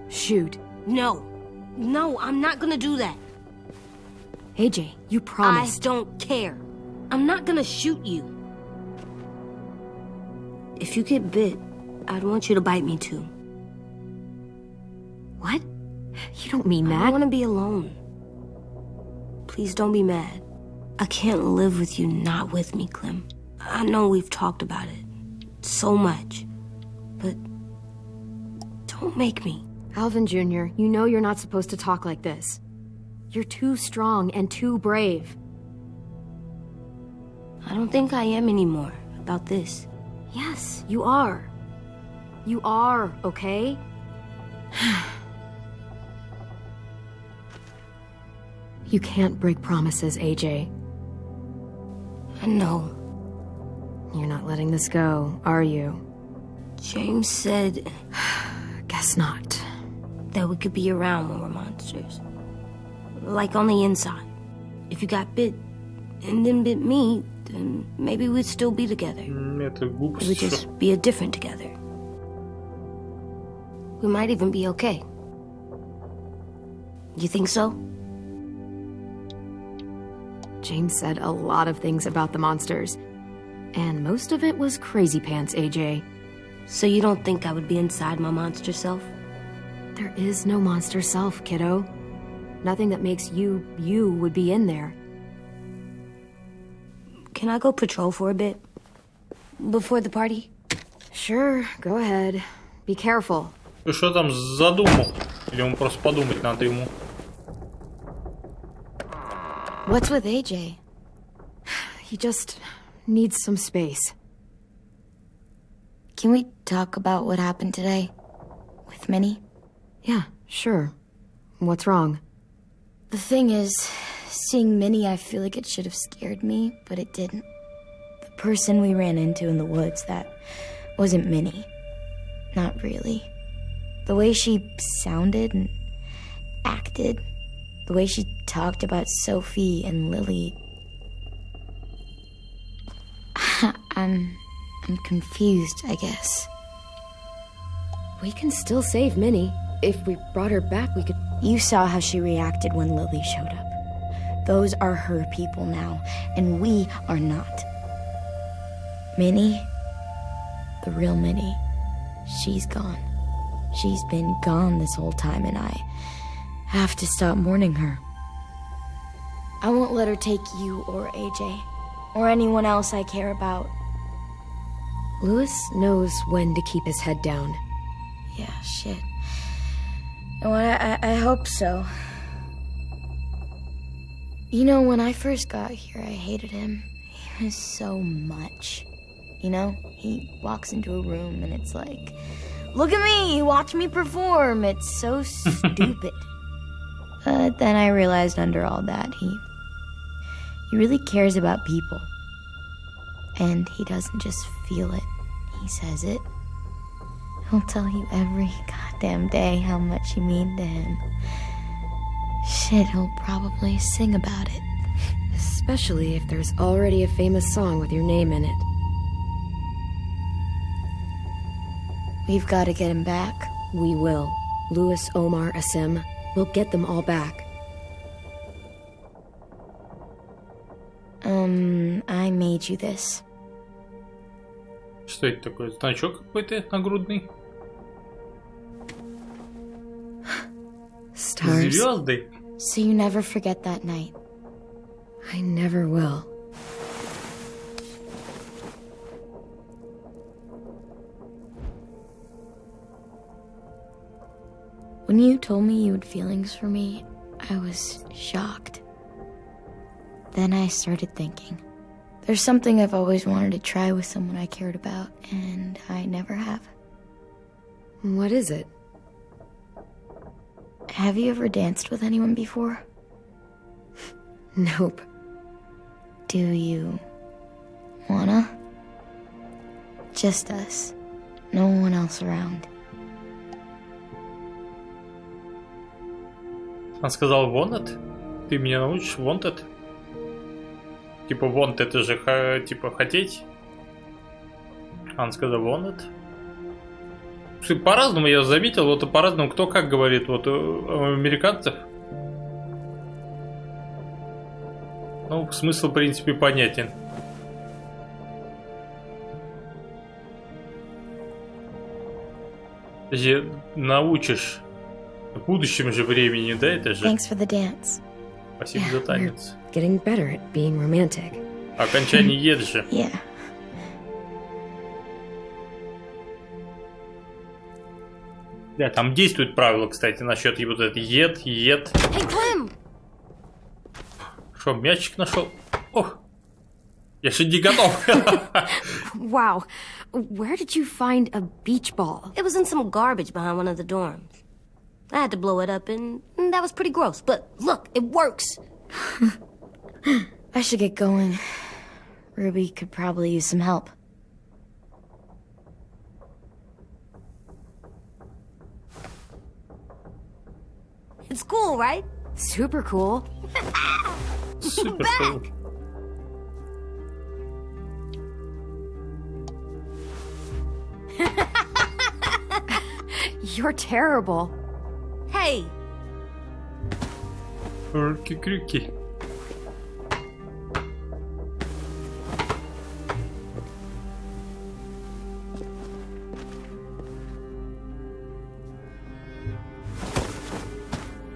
shoot. No. No, I'm not gonna do that. AJ, you promised. I don't care. I'm not gonna shoot you. If you get bit, I'd want you to bite me too. What? You don't mean that. I want to be alone. Please don't be mad. I can't live with you not with me, Clem. I know we've talked about it so much, but don't make me. Alvin Jr., you know you're not supposed to talk like this. You're too strong and too brave. I don't think I am anymore about this. Yes, you are. You are, okay? You can't break promises, AJ. I know. You're not letting this go, are you? James said... Guess not. That we could be around when we're monsters. Like on the inside. If you got bit and then bit me, then maybe we'd still be together. Это It would глупость. just be a different together. We might even be okay. You think so? James said a lot of things about the monsters. And most of it was crazy pants, AJ. So you don't think I would be inside my monster self? There is no monster self, kiddo. Nothing that makes you, you would be in there. Can I go patrol for a bit? Before the party? Sure, go ahead. Be careful. Ты что там задумал? Или ему просто подумать надо ему? What's with AJ? He just needs some space. Can we talk about what happened today? With Minnie? Yeah, sure. What's wrong? The thing is, seeing Minnie, I feel like it should have scared me, but it didn't. The person we ran into in the woods, that wasn't Minnie. Not really. The way she sounded and acted, the way she talked about Sophie and Lily. I'm confused, I guess. We can still save Minnie. If we brought her back, we could... You saw how she reacted when Lily showed up. Those are her people now, and we are not. Minnie, the real Minnie, she's gone. She's been gone this whole time, and I have to stop mourning her. I won't let her take you or AJ, or anyone else I care about. Louis knows when to keep his head down. Yeah, shit. Well, I hope so. You know, when I first got here, I hated him. He was so much. You know, he walks into a room and it's like, look at me, watch me perform. It's so stupid. But then I realized under all that, he really cares about people. And he doesn't just feel it, he says it. He'll tell you every goddamn day how much you mean to him. Shit, he'll probably sing about it. Especially if there's already a famous song with your name in it. We've got to get him back. We will. Louis, Omar, Asim. We'll get them all back. I made you this. Что это такое? Значок какой-то нагрудный? Stars. Звезды? So you never forget that night. I never will. When you told me you had feelings for me, I was shocked. Then I started thinking. There's something I've always wanted to try with someone I cared about, and I never have. What is it? Have you ever danced with anyone before? Nope. Do you wanna? Just us. No one else around. Он сказал wanted? Ты меня научишь wanted? Типа want это же типа хотеть. Он сказал wanted. По-разному я заметил, вот по-разному кто как говорит, вот у американцев. Ну, смысл, в принципе, понятен. Если научишь в будущем же времени, да, это же? Thanks for the dance. Спасибо за танец. Getting better at being romantic. Окончание ед же. Yeah. Да, там действует правило, кстати, насчет вот это ед. Hey, Clem! Что, мячик нашел? Ох, я же не готов. Wow. Where did you find a beach ball? It was in some garbage behind one of the dorms. I had to blow it up, and that was pretty gross. But look, it works. I should get going. Ruby could probably use some help. It's cool, right? Super cool. Супер cool. You're terrible. Hey! Руки-крюки.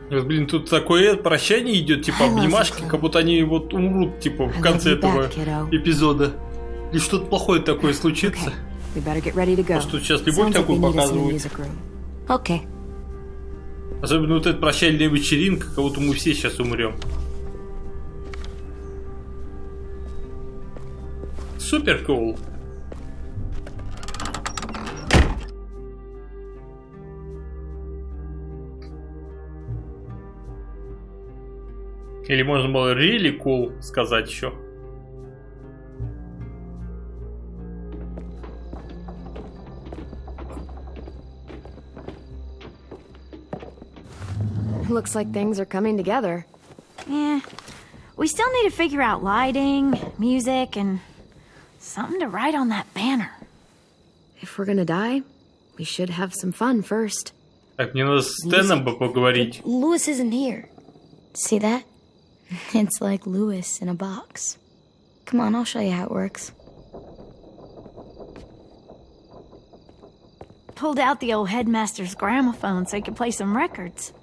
Блин, тут такое прощание идет, типа обнимашки, как будто они вот умрут, типа, в конце этого эпизода. И что-то плохое такое случится. Может, тут сейчас любовь такую показывают. Okay. Особенно вот эта прощальная вечеринка, как будто мы все сейчас умрем. Супер cool. Или можно было really cool сказать еще. Looks like things are coming together. Yeah. We still need to figure out lighting, music, and something to write on that banner. If we're gonna die, we should have some fun first. Так, мне надо с Стэном бы поговорить. Louis isn't here. See that? It's like Louis in a box. Come on, I'll show you how it works. Pulled out the old headmaster's gramophone so he could play some records.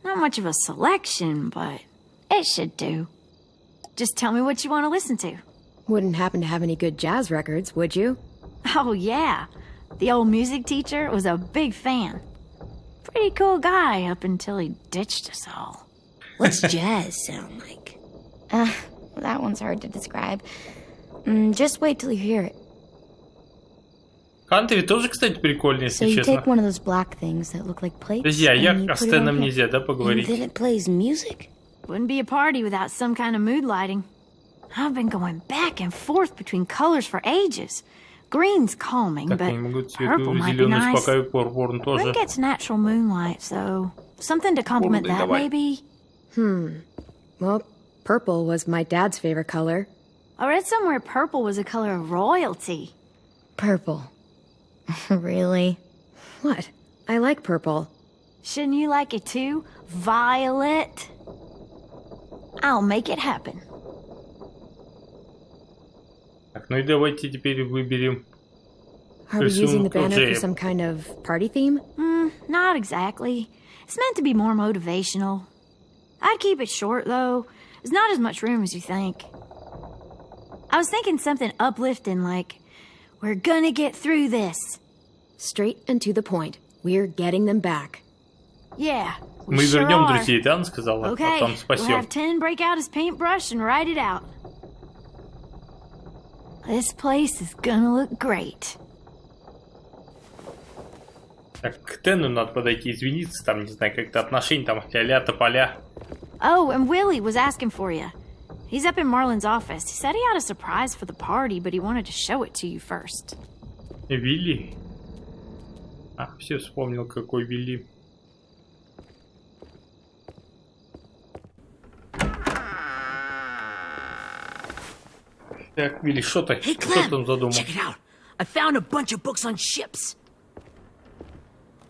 Not much of a selection, but it should do. Just tell me what you want to listen to. Wouldn't happen to have any good jazz records, would you? Oh, yeah. The old music teacher was a big fan. Pretty cool guy up until he ditched us all. What's jazz sound like? That one's hard to describe. Just wait till you hear it. Кантри тоже, кстати, прикольный, So если you честно. take one of those black things that look like plates. Подожди, а and я you с put it Стэном on here. нельзя, да, And поговорить? then it plays music? Wouldn't be a party without some kind of mood lighting. I've been going back and forth between colors for ages. Green's calming, Так, but они могут purple цвету, might be зеленый nice. успокаивает, пурпурн тоже. Red gets natural moonlight, so something to complement Пурпурный that, давай. maybe. Well, purple was my dad's favorite color. I read somewhere purple was a color of royalty. Purple. Really? What? I like purple. Shouldn't you like it too, Violet? I'll make it happen. Так, ну и давайте теперь выберем. Are we using the banner for some kind of party theme? Not exactly. It's meant to be more motivational. I'd keep it short, though. There's not as much room as you think. I was thinking something uplifting like, we're gonna get through this. Straight and to the point. We're getting them back. Yeah, we Мы sure вернем are. друзей, да, она сказала, Okay, потом we'll спасем. have 10 break out his paintbrush and write it out. This place is gonna look great. Так, к Тену надо подойти, извиниться, там, не знаю, как-то отношения, там, ля-ля, тополя. Oh, and Willie was asking for you. He's up in Marlon's office. He said he had a surprise for the party, but he wanted to show it to you first. Вилли? А, все, вспомнил, какой Вилли. Так, Вилли, что ты? Hey, Что Clem, ты там задумал? check it out. I found a bunch of books on ships.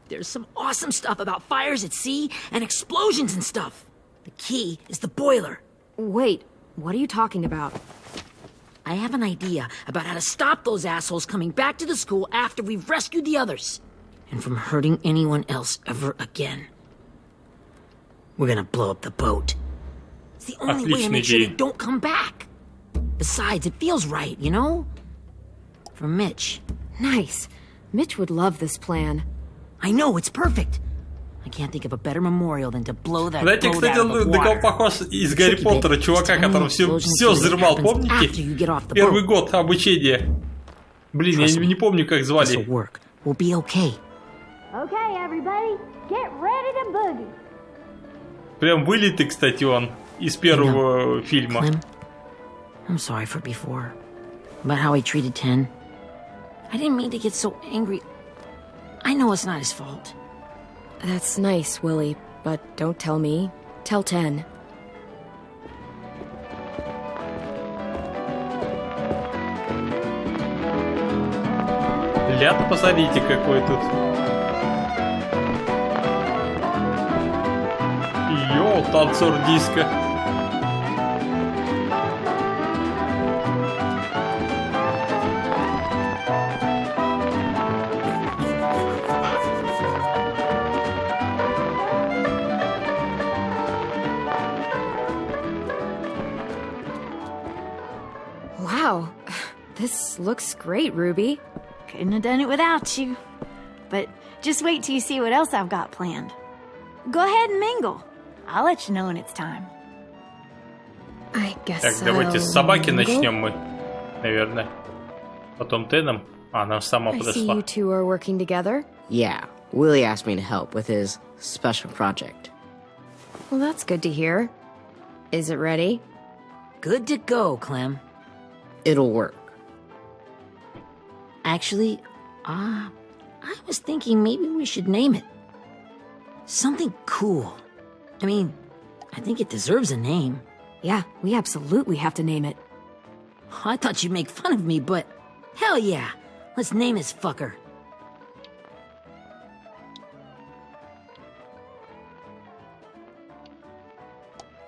There's some awesome stuff about fires at sea and explosions and stuff. The key is the boiler. Wait, what are you talking about? I have an idea about how to stop those assholes coming back to the school after we've rescued the others. And from hurting anyone else ever again. We're gonna blow up the boat. It's the only way to make sure they don't come back. Besides, it feels right, you know? For Mitch. Nice. Mitch would love this plan. I know, it's perfect. I can't think of a better memorial than to blow that Знаете, boat кстати, out of the на кого water. похож из Гарри Поттера, чувака, который все взрывал, помните? Первый год обучения. Блин, я не помню, как звали. We'll be okay. Okay, everybody, get ready to boogie. Прям вылитый, кстати, он из первого фильма. Clem, I'm sorry for before. About how he treated Ten. I didn't mean to get so angry. I know it's not his fault. That's nice, Willie, but don't tell me. Tell 10. Ля-то посмотрите, какой тут. Йоу, танцор диска. Wow, this looks great, Ruby. Couldn't have done it without you. But just wait till you see what else I've got planned. Go ahead and mingle. I'll let you know when it's time. I guess Так, давайте с собаки начнем мы, наверное. Потом Теном. А, она сама I see подошла. you two are working together. Yeah, Willie asked me to help with his special project. Well, that's good to hear. Is it ready? Good to go, Clem. It'll work. Actually, I was thinking maybe we should name it. Something cool. I mean, I think it deserves a name. Yeah, we absolutely have to name it. I thought you'd make fun of me, but hell yeah. Let's name this fucker.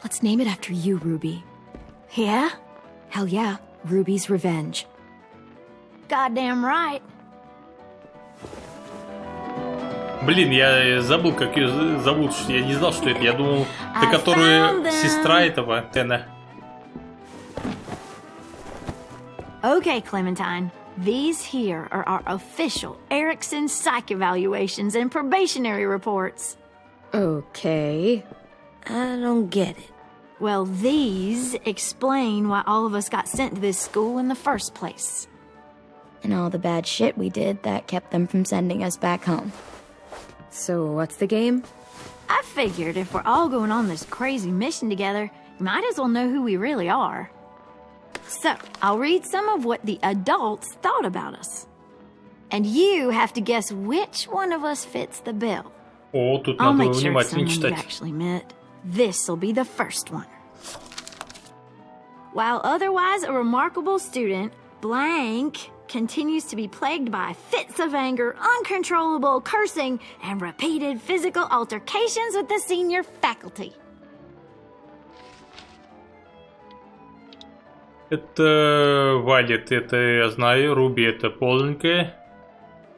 Let's name it after you, Ruby. Yeah? Hell yeah, Ruby's Revenge. Goddamn right. Блин, я забыл, как ее зовут. Я не знал, что это. Я думал, это которая сестра этого Тена. Okay, Clementine. These here are our official Erickson psych evaluations and probationary reports. Okay. I don't get it. Well, these explain why all of us got sent to this school in the first place. And all the bad shit we did that kept them from sending us back home. So what's the game? I figured if we're all going on this crazy mission together, you might as well know who we really are. So, I'll read some of what the adults thought about us. And you have to guess which one of us fits the bill. О, тут I'll надо make sure it's внимательно someone you читать. actually met. This'll be the first one. While otherwise a remarkable student, blank continues to be plagued by fits of anger, uncontrollable cursing, and repeated physical altercations with the senior faculty. Это Вайлет, это я знаю. Руби это полненькая.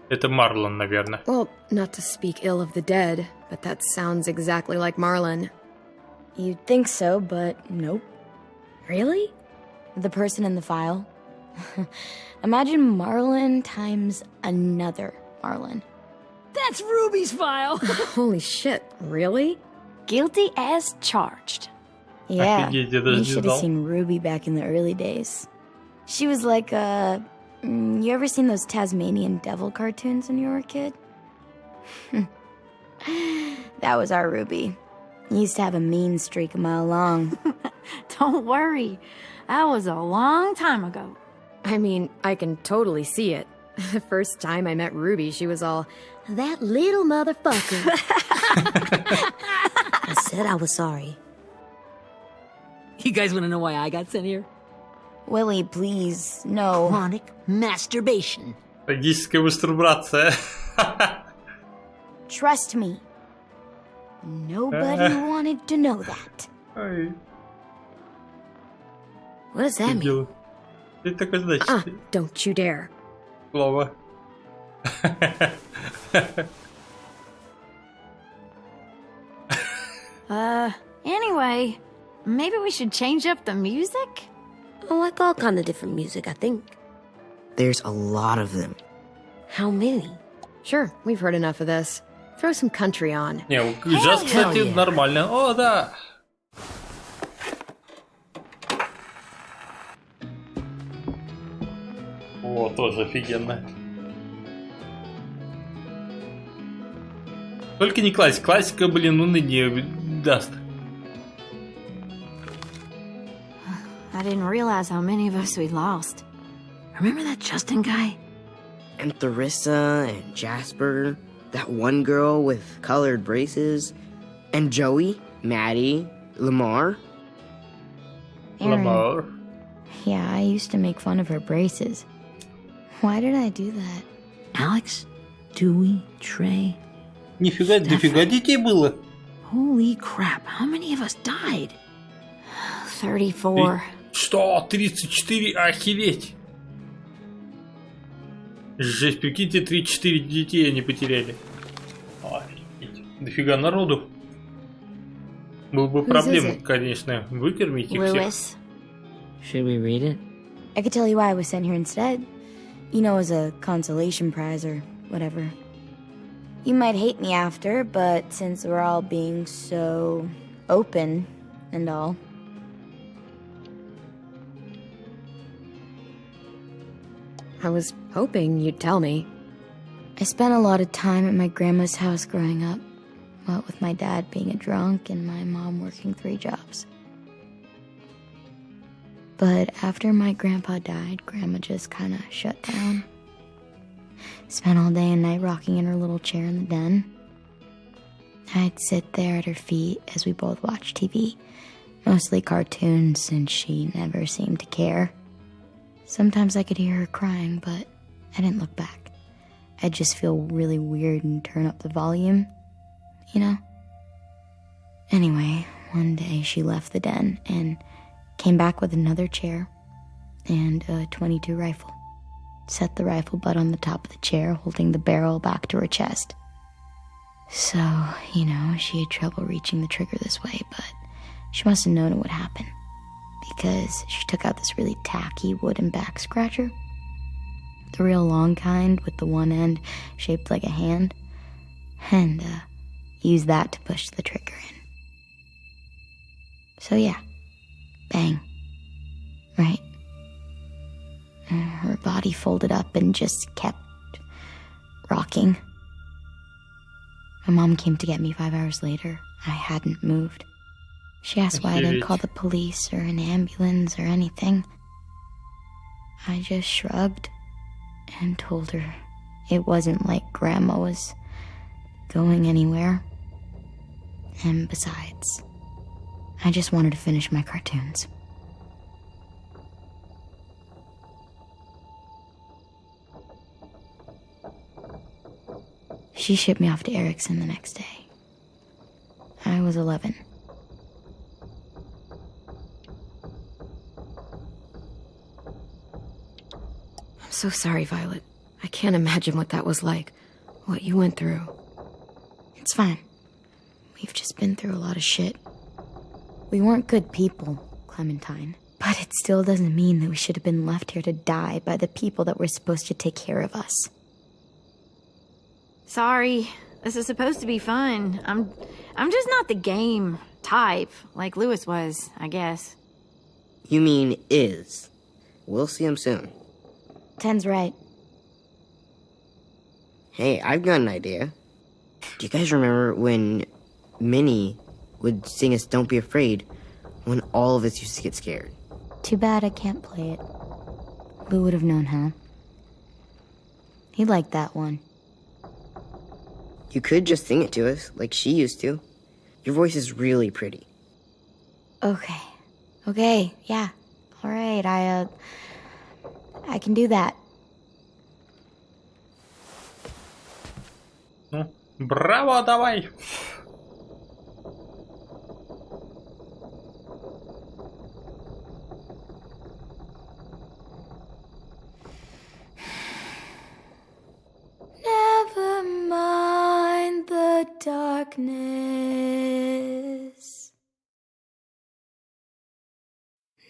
Это Марлон, наверное. Well, not to speak ill of the dead, but that sounds exactly like Marlon. You'd think so, but nope. Really? The person in the file. Imagine Marlon times another Marlon. That's Ruby's file. Holy shit, really? Guilty as charged. Yeah, Офигеть, я даже you не should have знал. seen Ruby back in the early days. She was like you ever seen those Tasmanian devil cartoons when you were a kid? That was our Ruby. Used to have a mean streak a mile long. Don't worry, that was a long time ago. I mean, I can totally see it. The first time I met Ruby, she was all, that little motherfucker. I said I was sorry. You guys want to know why I got sent here? Willie, please, no. Chronic masturbation. Трагическая мастурбация. Trust me. Nobody wanted to know that. Ой, What does that mean? дело. Это такое значит. Don't you dare. Слово. Anyway, maybe we should change up the music? I like all kind of different music, I think. There's a lot of them. How many? Sure, we've heard enough of this. Throw some country on. Не, джаз, кстати, yeah. нормально. О, да. О, тоже офигенно. Только не классика. Классика, блин, ну не даст. I didn't realize how many of us we lost. Remember that Justin guy? And Theresa and Jasper, that one girl with colored braces, and Joey, Maddie, Lamar. Aaron. Ламар. Yeah, I used to make fun of her braces. Why did I do that? Alex, Dewey, Trey. Нифига, дофига детей было. Holy crap, how many of us died? 34. Что? 34? Охереть. Жесть, прикиньте, 3-4 детей они потеряли. Офигеть. Дофига народу. Было бы проблема, конечно, выкормить их всех. Lewis. Should we read it? I could tell you why I was sent here instead. You know, as a consolation prize or whatever. You might hate me after, but since we're all being so open and all. I was hoping you'd tell me. I spent a lot of time at my grandma's house growing up. What with my dad being a drunk and my mom working 3 jobs. But after my grandpa died, Grandma just kind of shut down. Spent all day and night rocking in her little chair in the den. I'd sit there at her feet as we both watched TV. Mostly cartoons, since she never seemed to care. Sometimes I could hear her crying, but I didn't look back. I'd just feel really weird and turn up the volume, you know? Anyway, one day she left the den and came back with another chair and a .22 rifle. Set the rifle butt on the top of the chair, holding the barrel back to her chest. So, you know, she had trouble reaching the trigger this way, but she must have known it would happen. Because she took out this really tacky wooden back scratcher. The real long kind with the one end shaped like a hand. And used that to push the trigger in. So yeah. Bang. Right. Her body folded up and just kept rocking. My mom came to get me 5 hours later. I hadn't moved. She asked why I didn't call the police or an ambulance or anything. I just shrugged and told her it wasn't like Grandma was going anywhere. And besides, I just wanted to finish my cartoons. She shipped me off to Erickson the next day. I was 11. I'm so sorry, Violet. I can't imagine what that was like. What you went through. It's fine. We've just been through a lot of shit. We weren't good people, Clementine. But it still doesn't mean that we should have been left here to die by the people that were supposed to take care of us. Sorry. This is supposed to be fun. I'm just not the game type, like Lewis was, I guess. You mean is. We'll see him soon. Ten's right. Hey, I've got an idea. Do you guys remember when Minnie would sing us Don't Be Afraid when all of us used to get scared? Too bad I can't play it. Lou would have known how. He liked that one. You could just sing it to us, like she used to. Your voice is really pretty. Okay, yeah. All right, I can do that. Ну, браво, давай! Never mind the darkness.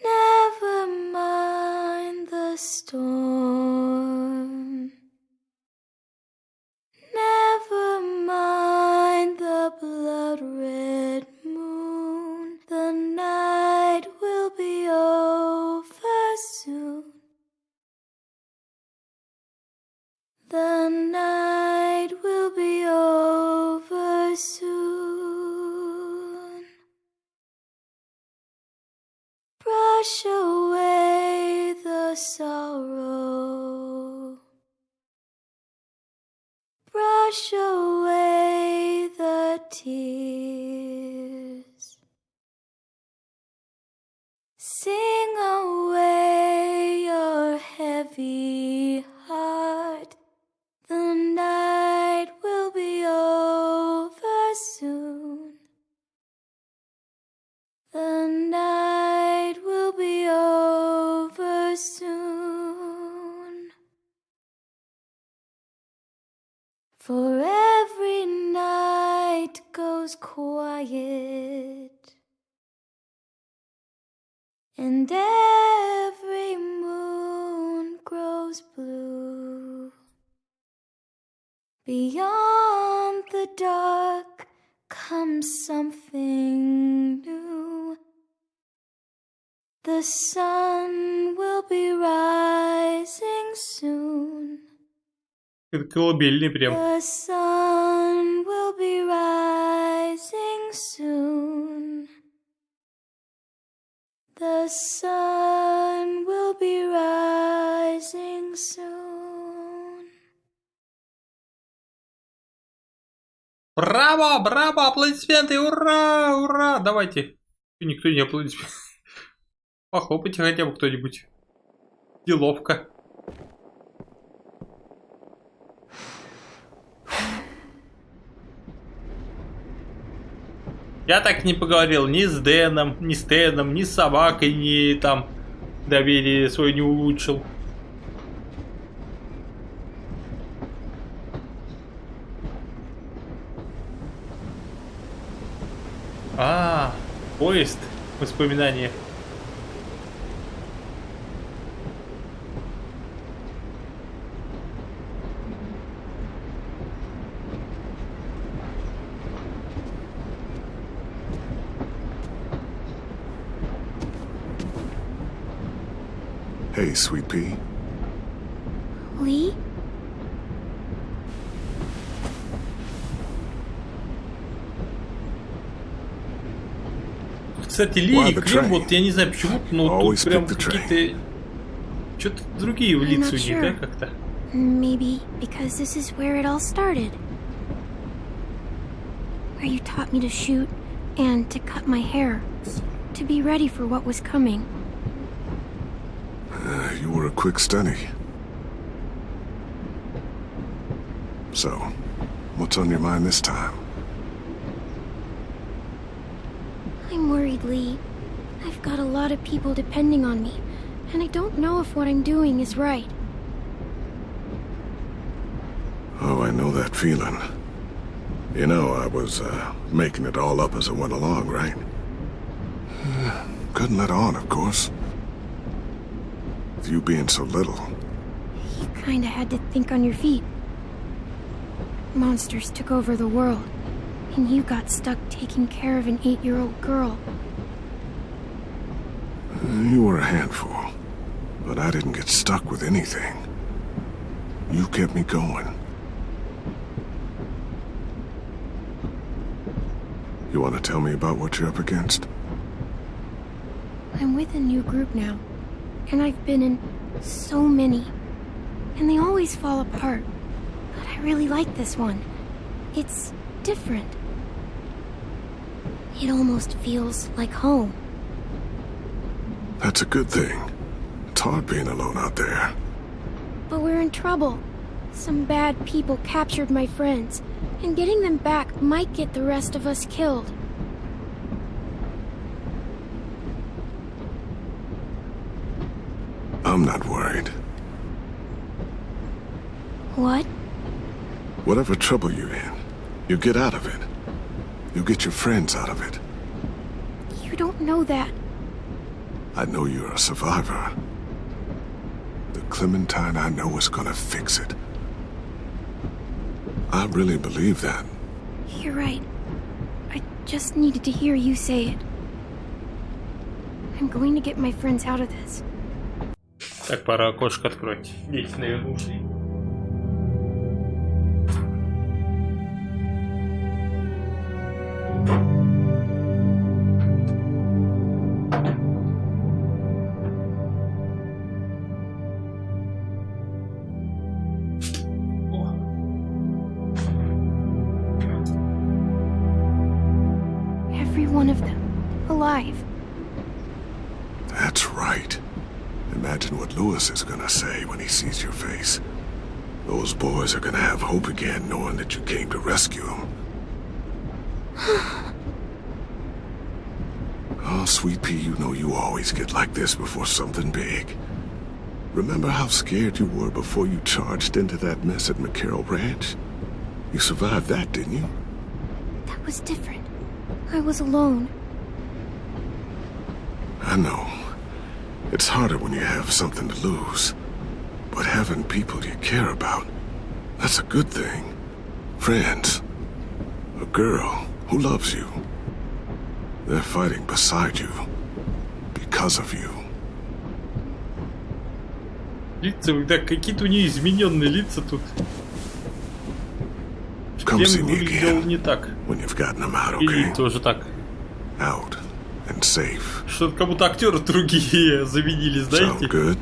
Never mind the storm. Never mind the blood-red moon. The night will be over soon. The night will be over soon. Brush away the sorrow. Brush away the tears. Sing away your heavy heart. The night will be over soon. The night will be over soon. For every night goes quiet, and every moon grows blue. Beyond the dark comes something new. The sun will be rising soon. Это колыбельный прям. The sun will be rising soon. The sun will be rising soon. Браво, браво, аплодисменты, ура, ура, давайте. Никто не аплодисмент. Похлопайте хотя бы кто-нибудь. Деловка. Я так не поговорил ни с Дэном, ни с Тэном, ни с собакой, ни там доверие свое не улучшил. Поезд. Воспоминания. Hey, Sweet Pea. Lee? Кстати, Ли и Клим, вот я не знаю почему, но тут прям какие-то... Что-то другие в лица у них, да, как-то? Maybe because this is where it all started. Where you taught me to shoot and to cut my hair. To be ready for what was coming. You were a quick study. So, What's on your mind this time? I'm worried, Lee. I've got a lot of people depending on me, and I don't know if what I'm doing is right. Oh, I know that feeling. You know, I was, making it all up as I went along, right? Couldn't let on, of course. With you being so little. You kinda had to think on your feet. Monsters took over the world, and you got stuck taking care of an 8-year-old girl. You were a handful, but I didn't get stuck with anything. You kept me going. You want to tell me about what you're up against? I'm with a new group now, and I've been in so many, and they always fall apart. But I really like this one. It's different. It almost feels like home. That's a good thing. It's hard being alone out there. But we're in trouble. Some bad people captured my friends, and getting them back might get the rest of us killed. I'm not worried. What? Whatever trouble you're in, you get out of it. You get your friends out of it. You don't know that. I know you're a survivor. The Clementine I know is gonna fix it. I really believe that. You're right. I just needed to hear you say it. I'm going to get my friends out of this. Так, пора окошко открыть. Дети, наверное, ушли. Every one of them. Alive. That's right. Imagine what Lewis is gonna say when he sees your face. Those boys are gonna have hope again, knowing that you came to rescue them. Oh, Sweet Pea, you know you always get like this before something big. Remember how scared you were before you charged into that mess at McCarroll Ranch? You survived that, didn't you? That was different. I was alone. I know. It's harder when you have something to lose. But having people you care about, that's a good thing. Friends. A girl who loves you. They're fighting beside you. Because of you. Лица, да, какие-то у нее измененные лица тут. Come see Шлем me выглядел again не так. when you've gotten them out, Или okay? тоже так. Out and safe. Что-то как будто актеры другие заменили, Sound знаете? good?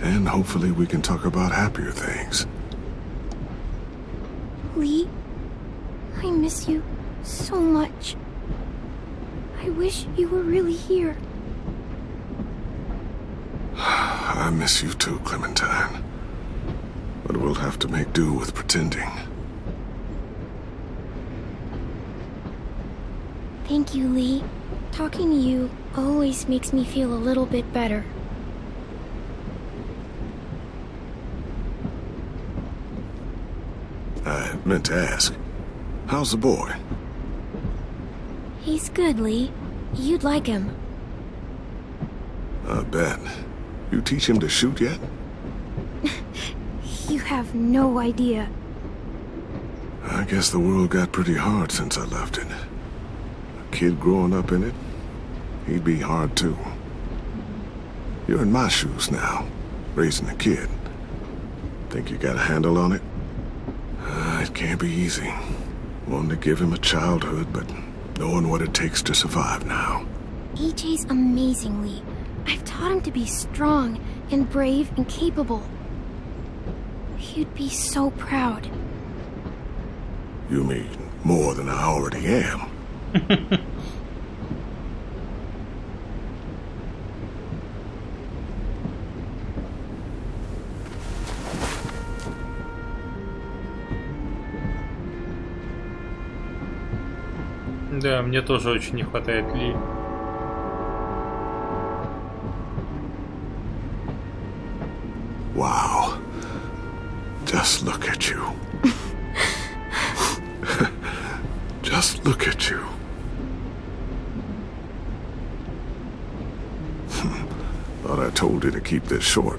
And hopefully we can talk about happier things. Lee, I miss you so much. I wish you were really here. I miss you too, Clementine. But we'll have to make do with pretending. Thank you, Lee. Talking to you always makes me feel a little bit better. I meant to ask, how's the boy? He's good, Lee. You'd like him. I bet. You teach him to shoot yet? You have no idea. I guess the world got pretty hard since I left it. A kid growing up in it, he'd be hard too. You're in my shoes now, raising a kid. Think you got a handle on it? It can't be easy. Wanting to give him a childhood, but knowing what it takes to survive now. AJ's amazing, Lee. I've taught him to be strong and brave and capable. You'd be so proud. You mean more than I already am? Да, мне тоже очень не хватает Ли. Wow. Just look at you. Just look at you. Thought I told you to keep this short.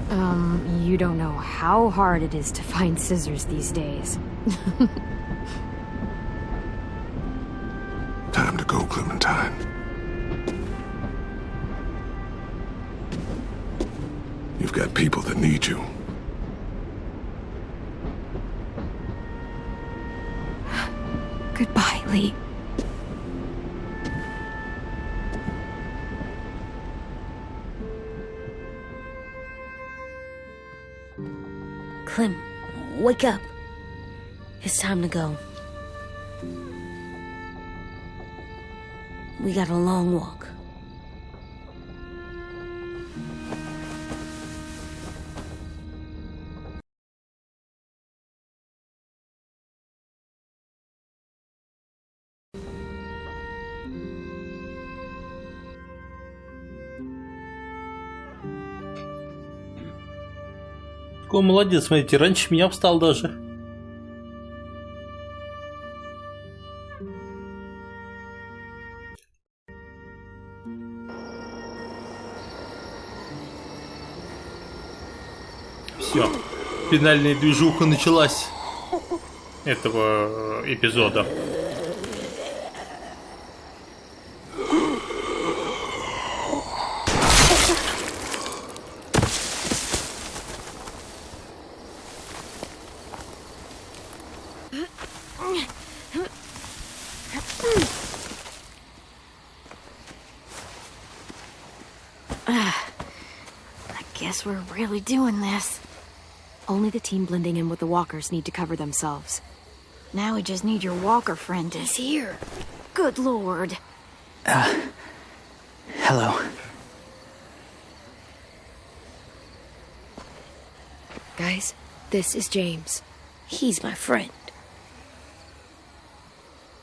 You don't know how hard it is to find scissors these days. Time to go, Clementine. You've got people that need you. Goodbye, Lee. Clem, wake up. It's time to go. We got a long walk. Какой молодец, смотрите, раньше меня встал даже. Все, финальная движуха началась этого эпизода. Guess we're really doing this. Only the team blending in with the walkers need to cover themselves. Now we just need your walker friend to... He's here. Good lord. Hello. Guys, this is James. He's my friend.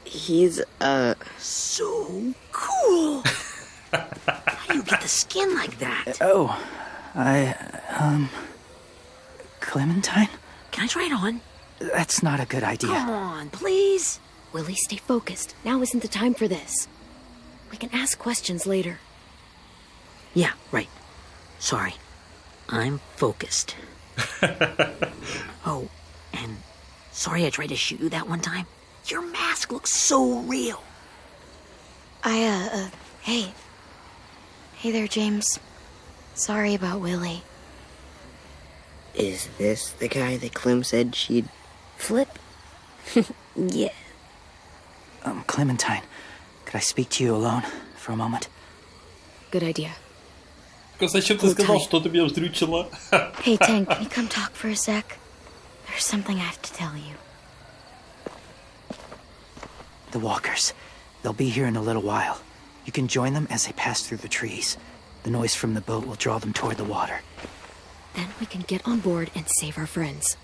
He's, so cool. How do you get the skin like that? Oh, Clementine? Can I try it on? That's not a good idea. Come on, please. Willie, stay focused. Now isn't the time for this. We can ask questions later. Yeah, right. Sorry. I'm focused. Oh, and sorry I tried to shoot you that one time. Your mask looks so real. Hey. Hey there, James. Sorry about Willie. Is this the guy that Clem said she'd flip? Yeah. Clementine, could I speak to you alone for a moment? Good idea. Зачем ты сказал, что ты меня вздрючила? Hey, Tank, can you come talk for a sec? There's something I have to tell you. The walkers. They'll be here in a little while. You can join them as they pass through the trees. The noise from the boat will draw them toward the water. Then we can get on board and save our friends.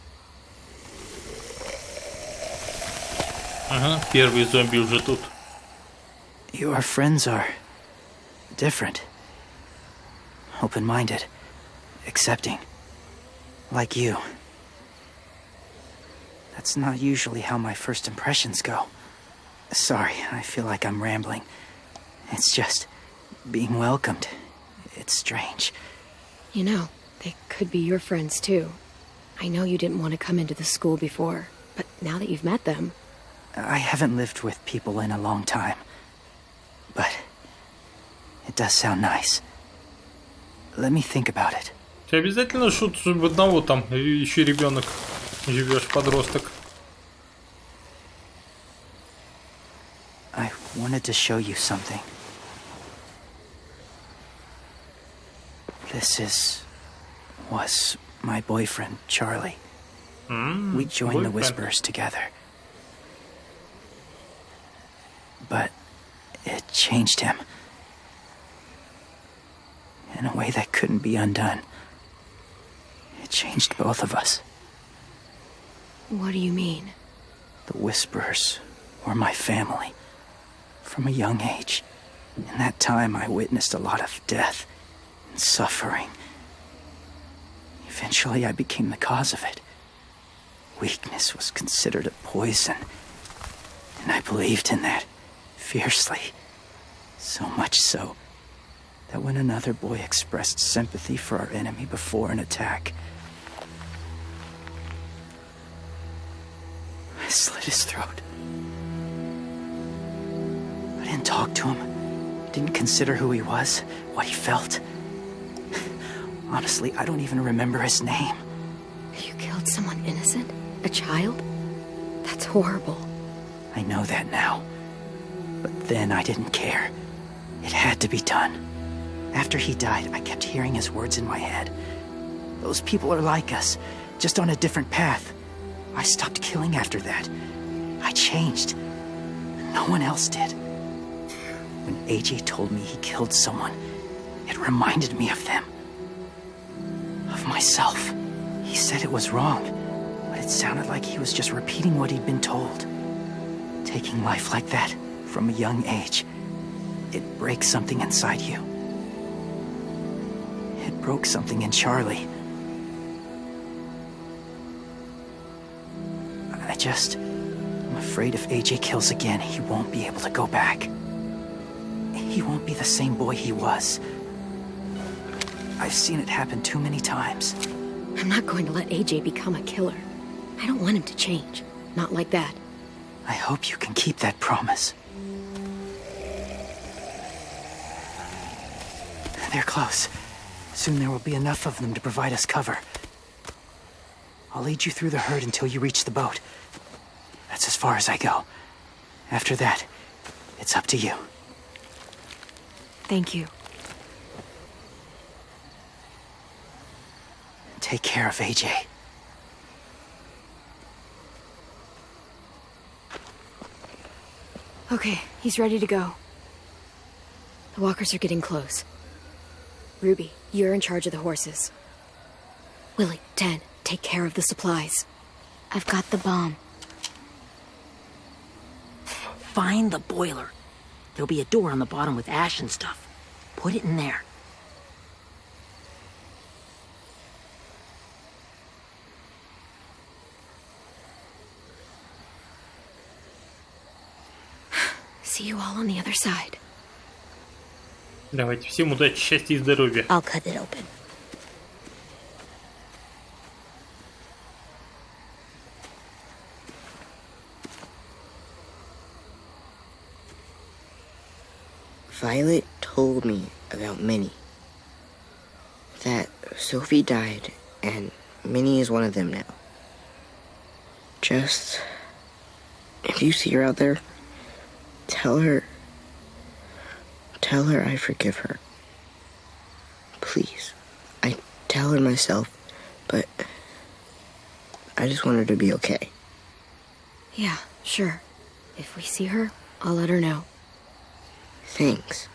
Ага, первые зомби уже тут. Your friends are different. Open-minded. Accepting. Like you. That's not usually how my first impressions go. Sorry, I feel like I'm rambling. It's just being welcomed. It's strange. You know, they could be your friends too. I know you didn't want to come into the school before, but now that you've met them... I haven't lived with people in a long time. But it does sound nice. Let me think about it. Ты обязательно шут, чтобы одного там еще ребенок живешь, подросток. I wanted to show you something. This was my boyfriend, Charlie. We joined the Whispers together. But it changed him. In a way that couldn't be undone. It changed both of us. What do you mean? The Whispers were my family. from a young age. In that time, I witnessed a lot of death and suffering. Eventually, I became the cause of it. Weakness was considered a poison, and I believed in that fiercely. So much so that when another boy expressed sympathy for our enemy before an attack, I slit his throat. I didn't talk to him, didn't consider who he was, what he felt. Honestly, I don't even remember his name. You killed someone innocent? A child? That's horrible. I know that now. But then I didn't care. It had to be done. After he died, I kept hearing his words in my head. Those people are like us, just on a different path. I stopped killing after that. I changed. No one else did. When AJ told me he killed someone, it reminded me of them. Of myself. He said it was wrong, but it sounded like he was just repeating what he'd been told. Taking life like that, from a young age, it breaks something inside you. It broke something in Charlie. I'm afraid if AJ kills again, he won't be able to go back. He won't be the same boy he was. I've seen it happen too many times. I'm not going to let AJ become a killer. I don't want him to change. Not like that. I hope you can keep that promise. They're close. Soon there will be enough of them to provide us cover. I'll lead you through the herd until you reach the boat. That's as far as I go. After that, it's up to you. Thank you. Take care of AJ. Okay, he's ready to go. The walkers are getting close. Ruby, you're in charge of the horses. Willie, Dan, take care of the supplies. I've got the bomb. Find the boiler. There'll be a door on the bottom with ash and stuff. Put it in there. See you all on the other side. Давайте, всем удачи, счастья и здоровья. I'll cut it open. Violet told me about Minnie. That Sophie died, and Minnie is one of them now. Just, if you see her out there, tell her I forgive her. Please. I tell her myself, but I just want her to be okay. Yeah, sure. If we see her, I'll let her know. Thanks.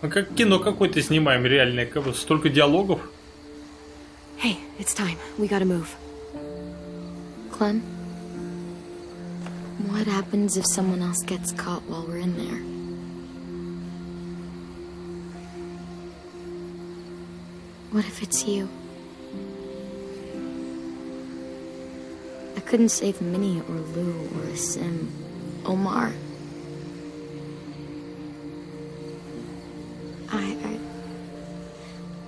А как кино какое-то снимаем реальное, как бы столько диалогов. Hey, it's time. We gotta move. Clem? What happens if someone else gets caught while we're in there? What if it's you? I couldn't save Minnie or Lou or Sim. Omar.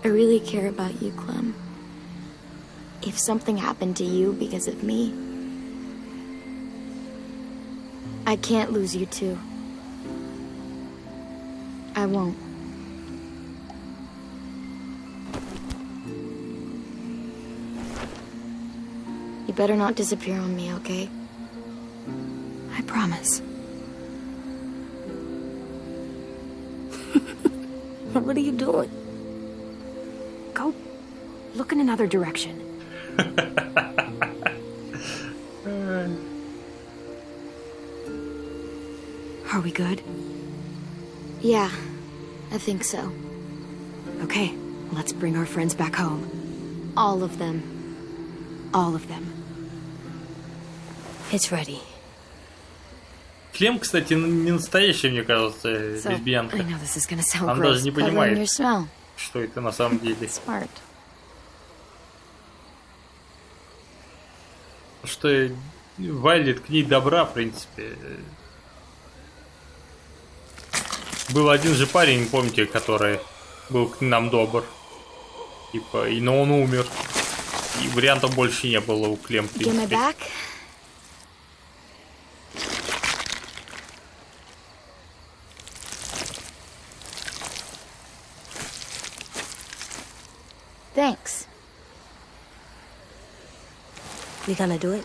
I really care about you, Clem. If something happened to you because of me, I can't lose you too. I won't. You better not disappear on me, okay? I promise. What are you doing? Go look in another direction. Are we good? Yeah. I think so. Okay, let's bring our friends back home. All of them. All of them. It's ready. Клем, кстати, не настоящая, мне кажется, So, лесбиянка. I know this is gonna sound Она gross. даже не Covering your понимает, smell. что это на самом деле. Smart. Что Вайлет к ней добра, в принципе. Был один же парень, помните, который был к нам добр. Типа, но он умер. И вариантов больше не было у Клем, в Give my принципе. back. Thanks. We gonna do it?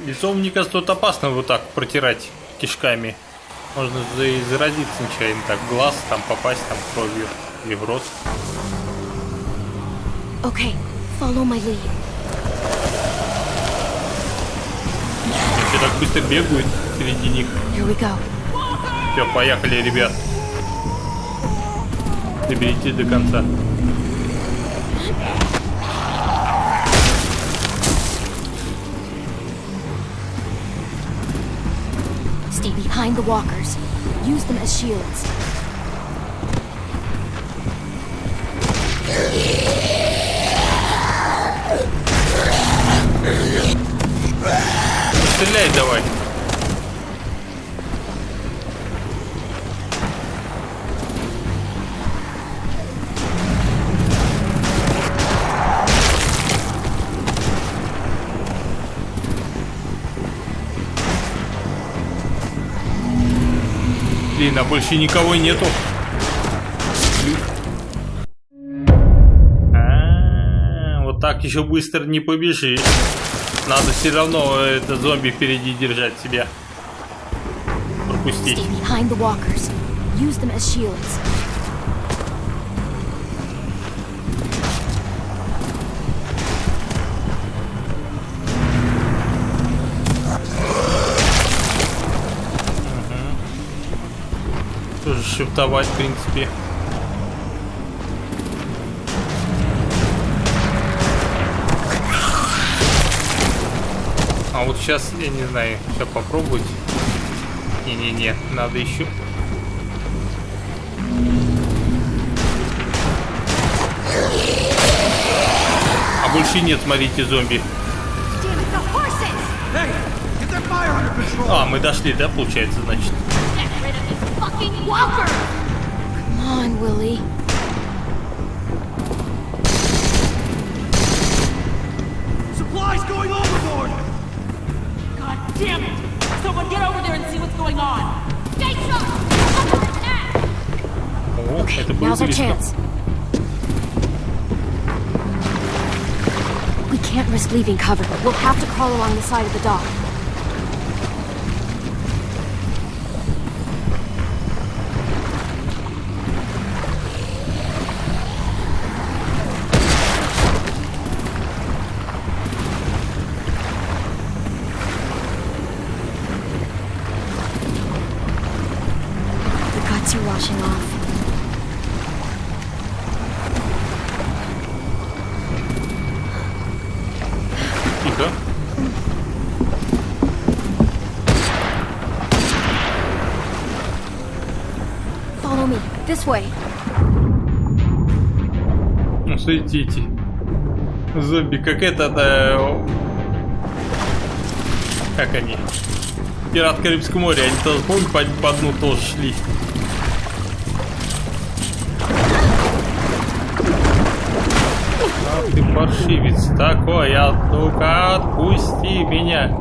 Лицо, мне кажется, тут опасно вот так протирать кишками. Можно заразиться нечаянно, так, в глаз там попасть, там, кровью или в рот. Okay, follow my lead. Все так быстро бегают среди них. Here we go. Все, поехали, ребят. Доберитесь до конца. Stay behind the walkers. Use them as shields. Стреляй давай. Блин, а больше никого нету. Вот так еще быстро не побежишь. Надо все равно это зомби впереди держать себя. Пропустить. Stay behind the walkers. Use them as shields. Тоже шифтовать, в принципе. А вот сейчас, я не знаю, сейчас попробовать. Не-не-не, надо еще. А больше нет, смотрите, зомби. А, мы дошли, да, получается, значит? Come on, Willie. Supplies going overboard! God damn it! Someone get over there and see what's going on! Stay sharp! О, это было Now's our близко. chance. We can't risk leaving cover. We'll have to crawl along the side of the dock. The guts are washing off. Тихо. Follow me. This way. Ну, смотрите, эти зомби, как это, как они? Пират Карибского моря, они тоже, помню, по дну тоже шли. Ах ты паршивец такой, ну-ка отпусти меня.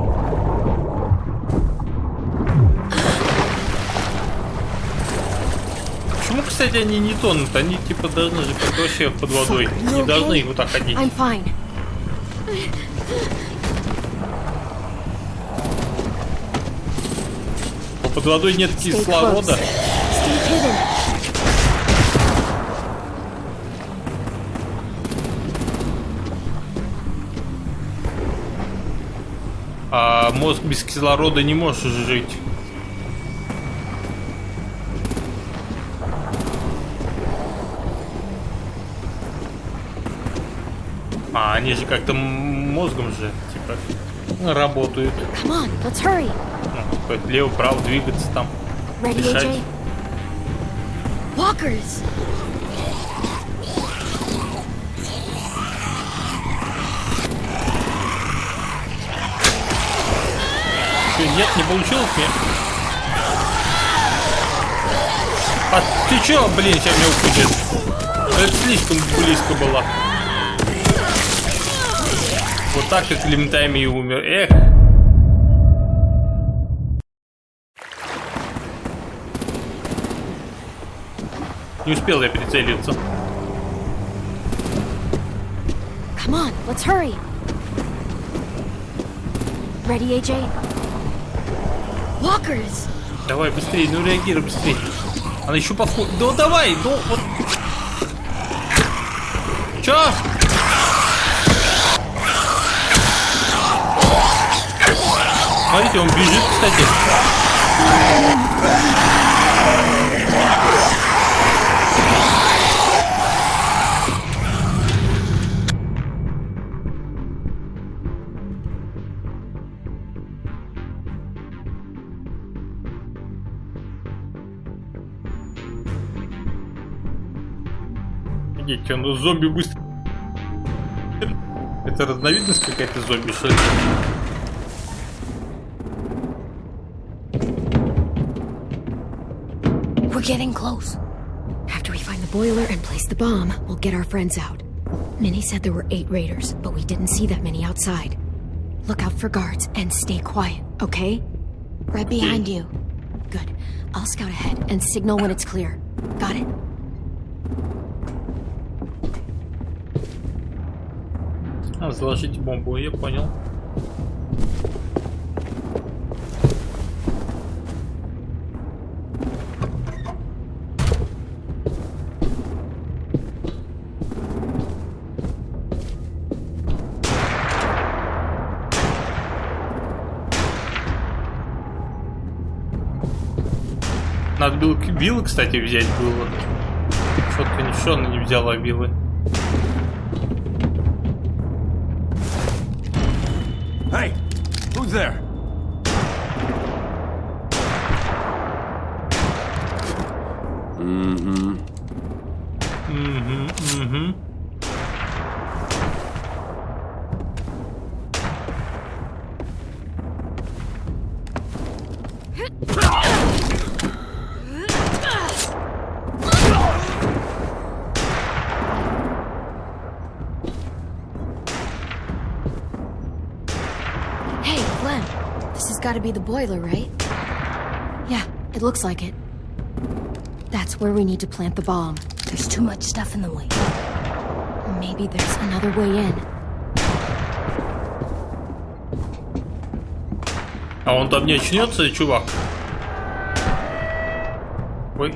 Почему, кстати, они не тонут? Они типа должны же быть вообще под водой. Не должны их вот так ходить. I'm fine. Под водой нет кислорода. Stay hidden. А мозг без кислорода не может жить. А, они же как-то мозгом же, типа, работают. Come on, let's hurry. Ну, типа, влево-право двигаться там. Ready, Решать. AJ? Walkers! Что, нет, не получилось мне? А ты чё, блин, сейчас меня укусит? Это слишком близко было. Вот так как Климтайм и умер. Эх. Не успел я прицелиться. Come on, let's hurry. Ready, AJ? Walkers! Давай быстрее, ну реагируй быстрее. Она еще поход. Да давай, ну вот. Чё? Смотрите, он бежит, кстати. Видите, он зомби быстро. Это разновидность какая-то зомби, что ли? We're getting close. After we find the boiler and place the bomb, we'll get our friends out. Minnie said there were 8 raiders, but we didn't see that many outside. Look out for guards and stay quiet, okay? Right behind you. Good. I'll scout ahead and signal when it's clear. Got it? Заложите бомбу, я понял. Надо было вилы, кстати, взять было. Что-то ничего она не взяла вилы. Hey, who's there? Mm-hmm. Mm-hmm, mm-hmm. Gotta be the boiler, right? Yeah, it looks like it. That's where we need to plant the bomb. There's too much stuff in the way. Maybe there's another way in. А он там не очнется, чувак? Ой.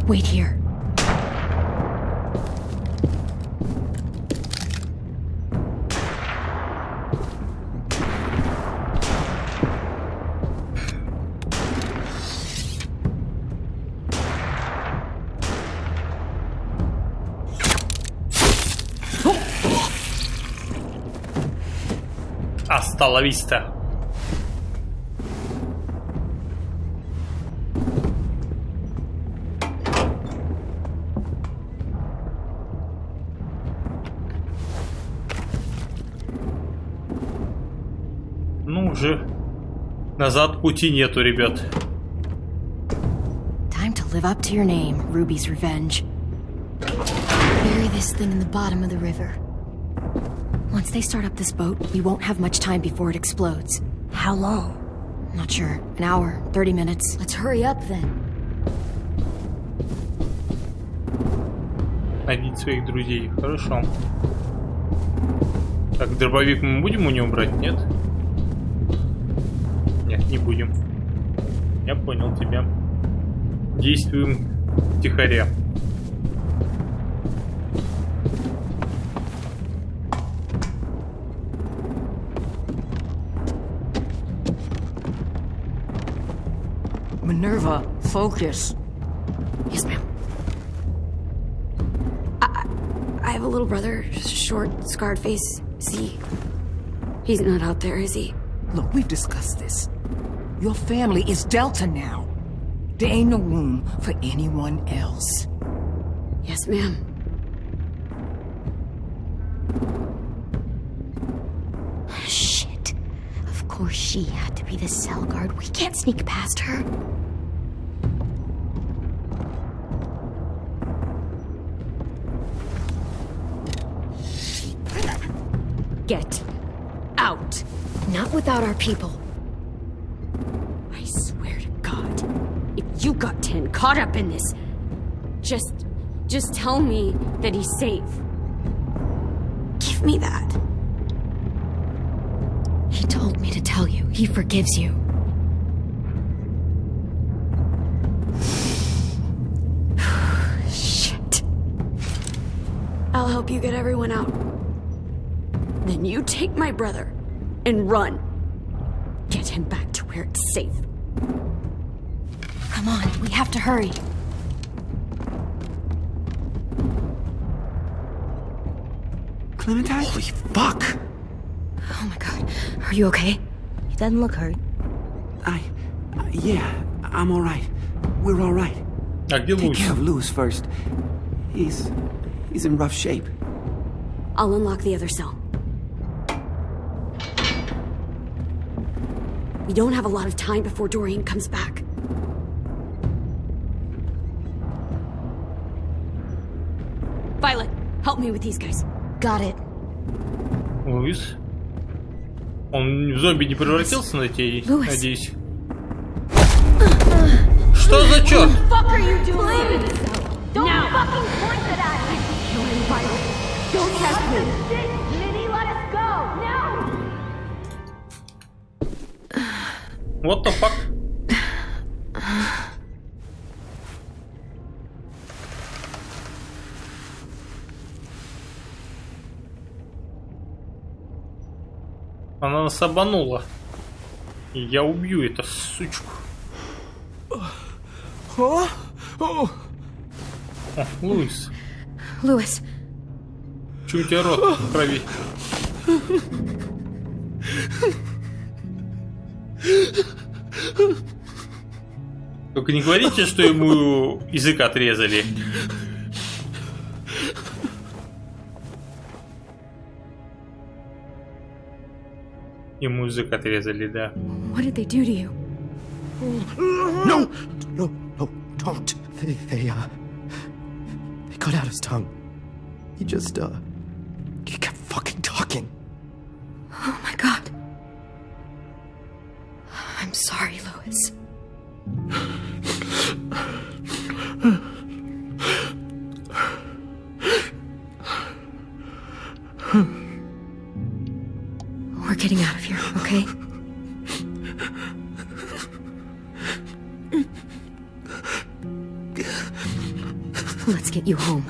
Wait here. Hasta la vista. Ну уже назад пути нету, ребят. Time to live up to your name, Ruby's Revenge. Bury this thing in the bottom of the river. Once they start up this boat, we won't have much time before it explodes. How long? Not sure. An hour, 30 minutes. Let's hurry up then. Найдите своих друзей. Хорошо. Так, дробовик мы будем у него брать, нет? Нет, не будем. Я понял тебя. Действуем втихаря. Minerva, focus. Yes, ma'am. I have a little brother, short, scarred face. He's not out there, is he? Look, we've discussed this. Your family is Delta now. There ain't no room for anyone else. Yes, ma'am. Shit. Of course she had to be the cell guard. We can't sneak past her. Get out. Not without our people. I swear to God, if you got 10 caught up in this, just tell me that he's safe. Give me that. He told me to tell you. He forgives you. Shit. I'll help you get everyone out. Then you take my brother and run. Get him back to where it's safe. Come on, we have to hurry. Clementine? Holy fuck! Oh my god. Are you okay? He doesn't look hurt. Yeah, I'm alright. We're alright. А где Take Луис? care of Lewis first. He's in rough shape. I'll unlock the other cell. We don't have a lot of time before Dorian comes back. Violet, help me with these guys. Got it. Луис? Он в зомби не превратился, надеюсь? Что за черт? Fuck are you doing? Don't fucking point it at me. You're in Violet. Don't test me. Minnie, let us go. No. What the fuck? Она нас обманула. И я убью эту сучку. О, Луис. Луис. Чё у тебя рот в крови? Только не говорите, что ему язык отрезали. Ему язык отрезали, да. What did they do to you? No, don't. They cut out his tongue. He kept fucking talking. Oh my god. I'm sorry, Lewis. We're getting out of here, okay? Let's get you home.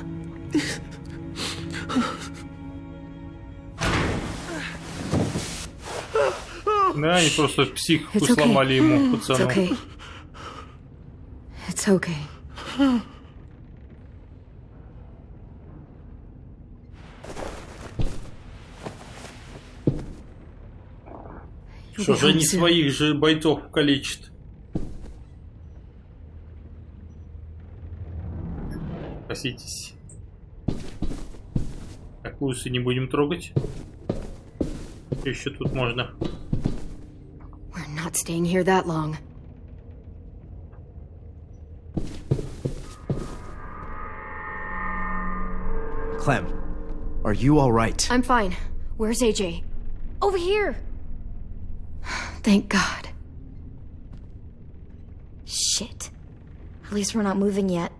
Да, они просто психику сломали ему, пацану. It's okay. Что же они своих же бойцов калечат? Спаситесь. Так, Луиса не будем трогать. Что еще тут можно? We're not staying here that long. Clem, are you all right? I'm fine. Where's AJ? Over here. Thank God. Shit. At least we're not moving yet.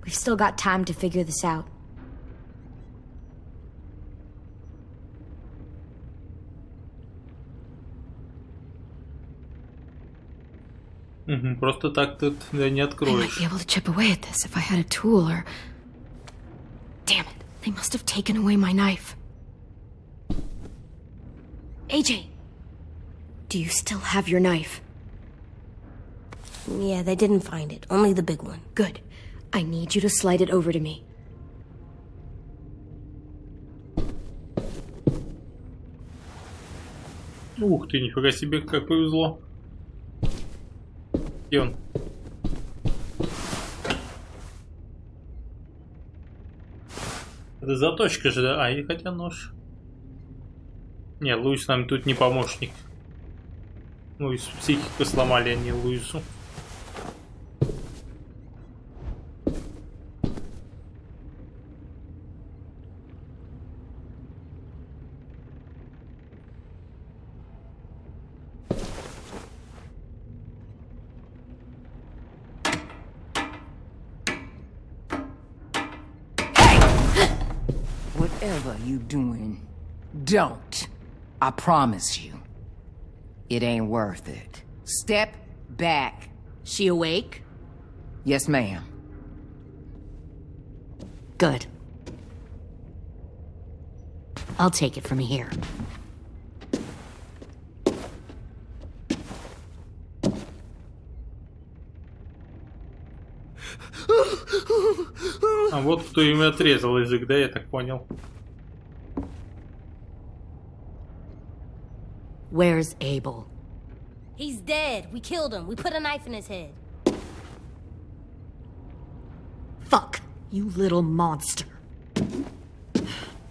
We've still got time to figure this out. Просто так тут да, не I might откроешь. be able to chip away at this if I had a tool or... Damn it, they must have taken away my knife. AJ, do you still have your knife? Yeah, they didn't find it. Only the big one. Good. I need you to slide it over to me. Ух ты, нифига себе, как повезло. Где он? Это заточка же, да? А, и хотя нож. Не, Луис нам тут не помощник. Луис психику сломали, а не Луису. Whatever you doing, don't. I promise you. It ain't worth it. Step back. She awake? Yes, ma'am. Good. I'll take it from here. А вот кто им отрезал язык, да, я так понял. Where's Abel? He's dead. We killed him. We put a knife in his head. Fuck, you little monster.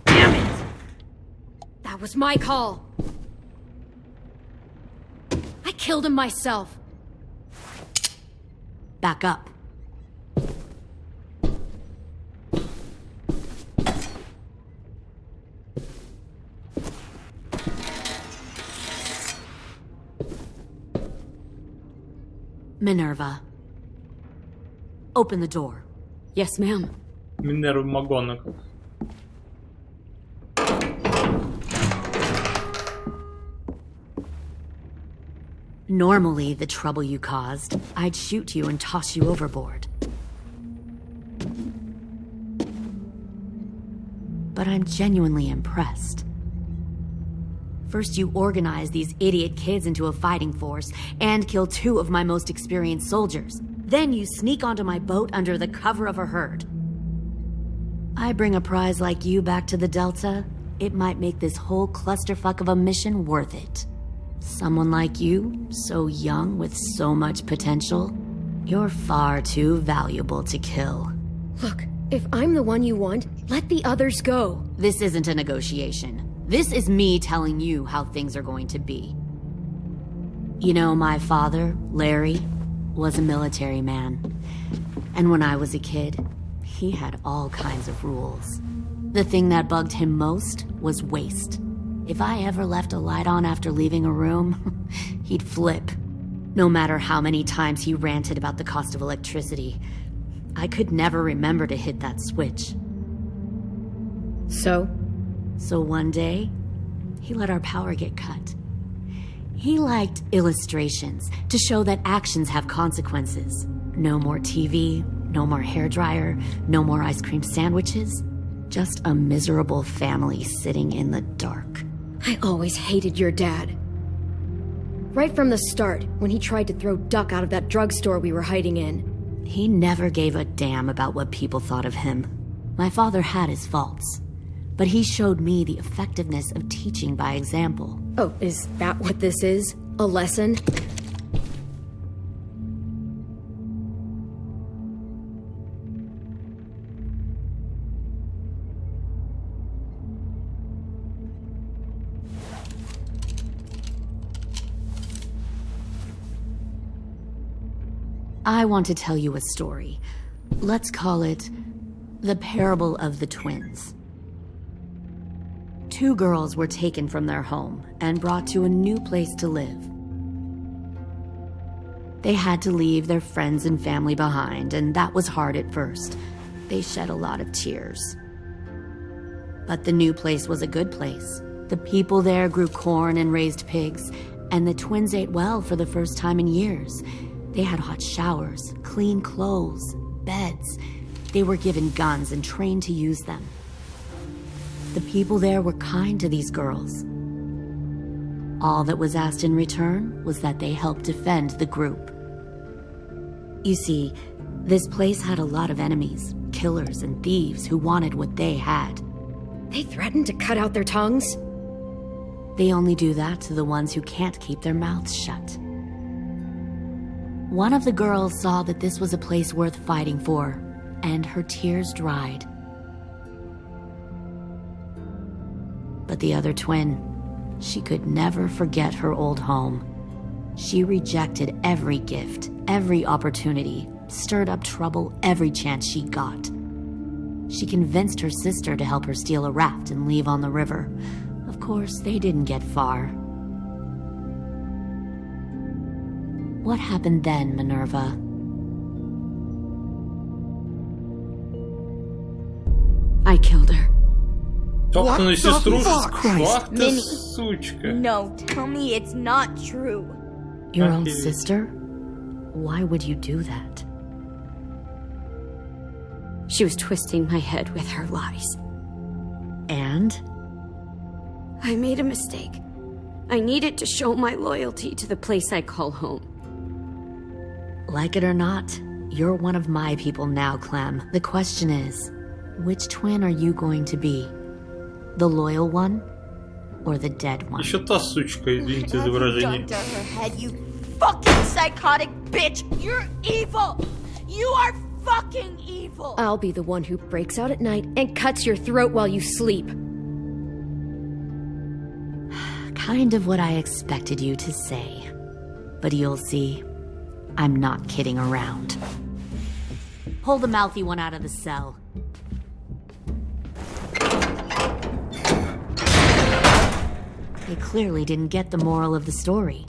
Damn it! That was my call. I killed him myself. Back up. Minerva. Open the door. Yes, ma'am. Минерва МакГонагал. Normally, the trouble you caused, I'd shoot you and toss you overboard. But I'm genuinely impressed. First, you organize these idiot kids into a fighting force and kill 2 of my most experienced soldiers. Then you sneak onto my boat under the cover of a herd. I bring a prize like you back to the Delta, it might make this whole clusterfuck of a mission worth it. Someone like you, so young with so much potential, you're far too valuable to kill. Look, if I'm the one you want, let the others go. This isn't a negotiation. This is me telling you how things are going to be. You know, my father, Larry, was a military man. And when I was a kid, he had all kinds of rules. The thing that bugged him most was waste. If I ever left a light on after leaving a room, he'd flip. No matter how many times he ranted about the cost of electricity, I could never remember to hit that switch. So one day, he let our power get cut. He liked illustrations to show that actions have consequences. No more TV, no more hairdryer, no more ice cream sandwiches. Just a miserable family sitting in the dark. I always hated your dad. Right from the start, when he tried to throw Duck out of that drugstore we were hiding in. He never gave a damn about what people thought of him. My father had his faults, but he showed me the effectiveness of teaching by example. Oh, is that what this is? A lesson? I want to tell you a story. Let's call it The Parable of the Twins. 2 girls were taken from their home and brought to a new place to live. They had to leave their friends and family behind, and that was hard at first. They shed a lot of tears. But the new place was a good place. The people there grew corn and raised pigs, and the twins ate well for the first time in years. They had hot showers, clean clothes, beds. They were given guns and trained to use them. The people there were kind to these girls. All that was asked in return was that they help defend the group. You see, this place had a lot of enemies, killers and thieves who wanted what they had. They threatened to cut out their tongues? They only do that to the ones who can't keep their mouths shut. One of the girls saw that this was a place worth fighting for, and her tears dried. But the other twin, she could never forget her old home. She rejected every gift, every opportunity, stirred up trouble every chance she got. She convinced her sister to help her steal a raft and leave on the river. Of course, they didn't get far. What happened then, Minerva? I killed her. Собственную сестру? Christ, Minnie. Сучка. No, tell me it's not true. Your own sister? Why would you do that? She was twisting my head with her lies. And? I made a mistake. I needed to show my loyalty to the place I call home. Like it or not, you're one of my people now, Clem. The question is, which twin are you going to be? The loyal one or the dead one? Еще та сучка, извините за выражение. To her head, you fucking psychotic bitch! You're evil! You are fucking evil! I'll be the one who breaks out at night and cuts your throat while you sleep. Kind of what I expected you to say. But you'll see, I'm not kidding around. Pull the mouthy one out of the cell. They clearly didn't get the moral of the story.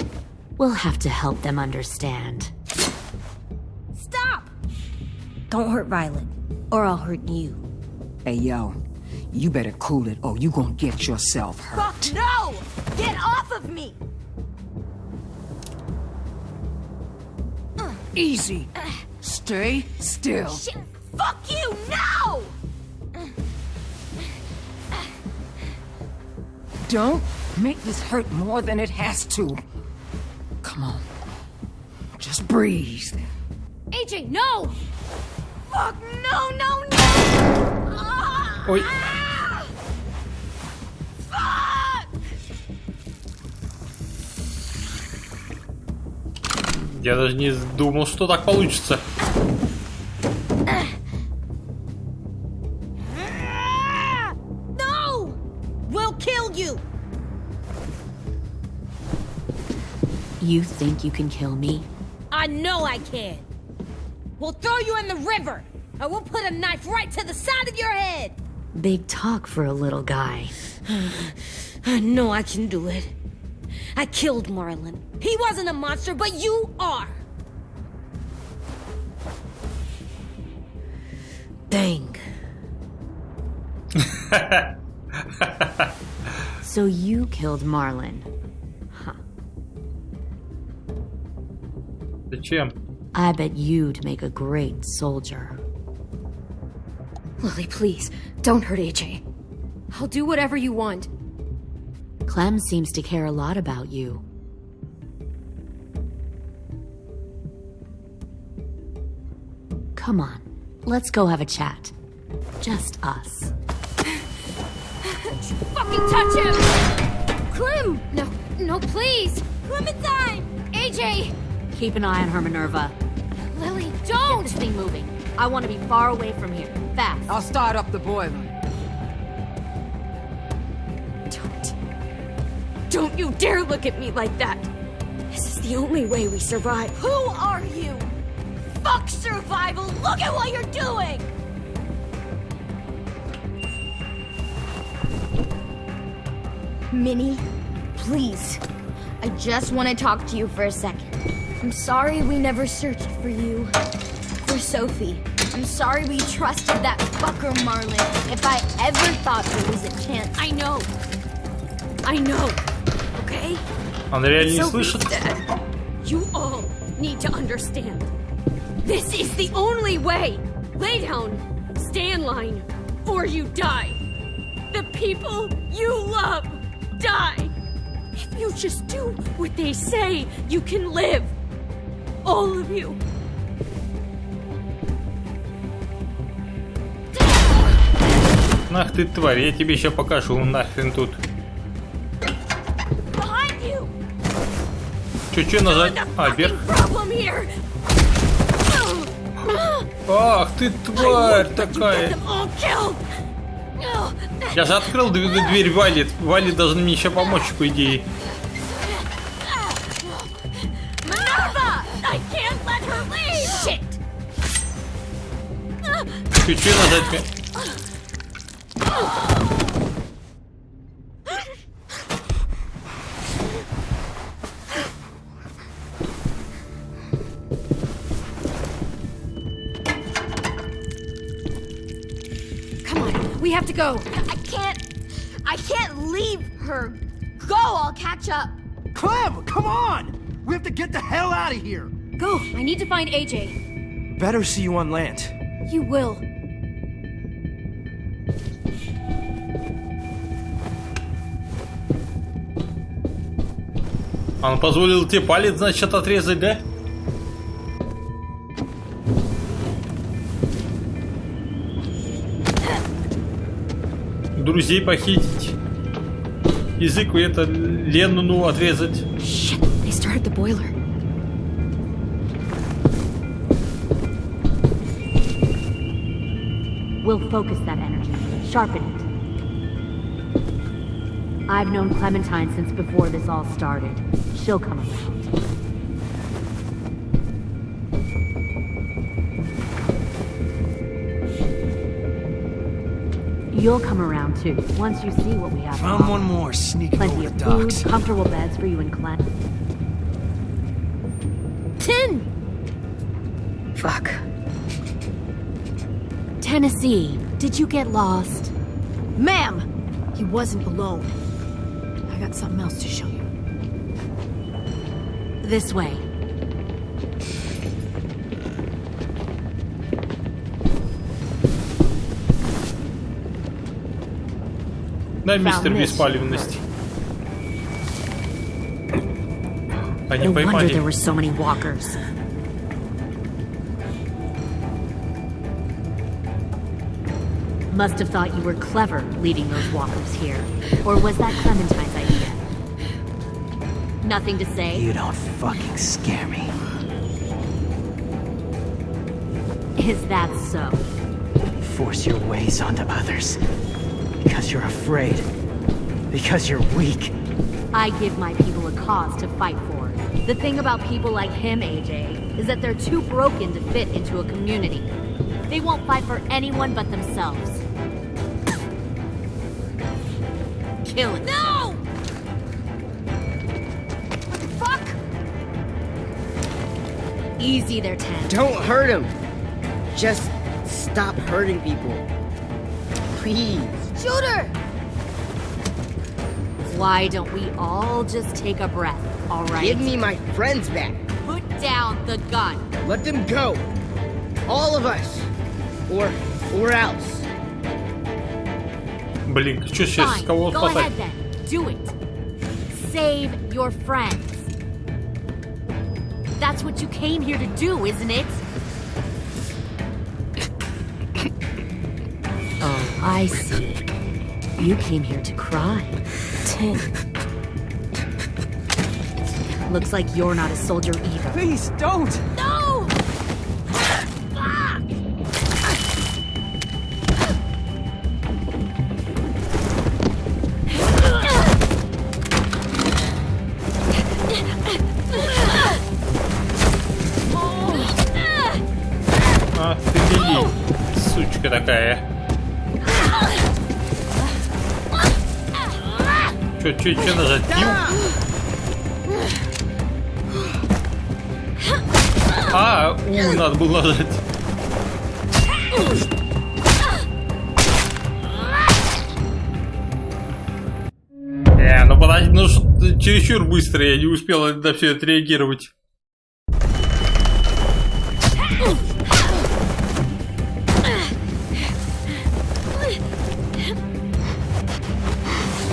We'll have to help them understand. Stop! Don't hurt Violet, or I'll hurt you. Hey, yo, you better cool it or you gonna get yourself hurt. Fuck no! Get off of me! Easy. Stay still. Shit, fuck you, no! Don't make this hurt more than it has to. Come on. Just breathe. AJ, no! Fuck, no, no, no! Ой. Fuck! Я даже не думал, что так получится. No! We'll kill you! You think you can kill me? I know I can. We'll throw you in the river. I will put a knife right to the side of your head. Big talk for a little guy. I know I can do it. I killed Marlon. He wasn't a monster, but you are. Dang. So you killed Marlon. Huh. Зачем? I bet you'd make a great soldier. Lily, please, don't hurt AJ. I'll do whatever you want. Clem seems to care a lot about you. Come on, let's go have a chat. Just us. Fucking touch him! Clem! No, please! Clementine! AJ! Keep an eye on her, Minerva. Lily, Get don't! this thing moving. I want to be far away from here. Fast. I'll start up the boiler. Don't you dare look at me like that! This is the only way we survive. Who are you? Fuck survival! Look at what you're doing! Minnie, please. I just want to talk to you for a second. I'm sorry we never searched for you. For Sophie. I'm sorry we trusted that fucker Marlon. If I ever thought there was a chance. I know. Okay? Он реально не Sophie's слышит? dead. You all need to understand. This is the only way. Lay down, stay in line, or you die. The people you love die. If you just do what they say, you can live. All of you. Ах ты тварь, я тебе еще покажу нахрен тут. Чуть-чуть назад. А, вверх. Ах ты тварь такая. Я же открыл дверь Вали. Вали должен мне еще помочь, по идее. Чуть-чуть назад. We have to go. I can't leave her. Go, I'll catch up. Clem, come on! We have to get the hell out of here. Go, I need to find AJ. Better see you on land. You will. Он позволил тебе палец, значит, отрезать, да? Друзей похитить. Язык это Лену отрезать. Shit, they started the boiler. We'll focus that energy, sharpen it. I've known Clementine since before this all started. She'll come around. You'll come around too, once you see what we have. Found one more sneaking Plenty over of the food, docks. comfortable beds for you and Clem. 10! Fuck. Tennessee, did you get lost? Ma'am! He wasn't alone. I got something else to show you. This way. Да, мистер беспалевности. Они No wonder поймали. there were so many walkers. Must have thought you were clever leading those walkers here. Or was that Clementine's idea? Nothing to say? You don't fucking scare me. Is that so? Force your ways onto others. Because you're afraid. Because you're weak. I give my people a cause to fight for. The thing about people like him, AJ, is that they're too broken to fit into a community. They won't fight for anyone but themselves. Kill it. No! Fuck! Easy there, Ten. Don't hurt him. Just stop hurting people. Please. Shoot her! Why don't we all just take a breath, all right? Give me my friends back. Put down the gun. Let them go. All of us. Or else. Блин, что сейчас Fine. кого Go спасать? ahead then. Do it. Save your friends. That's what you came here to do, isn't it? Oh, I see. You came here to cry. Tin. Looks like you're not a soldier either. Please, don't! No! А, ты беги, сучка такая. Чё нажать? А, надо было нажать. Ну подожди, ну чересчур быстро, я не успел на все это реагировать.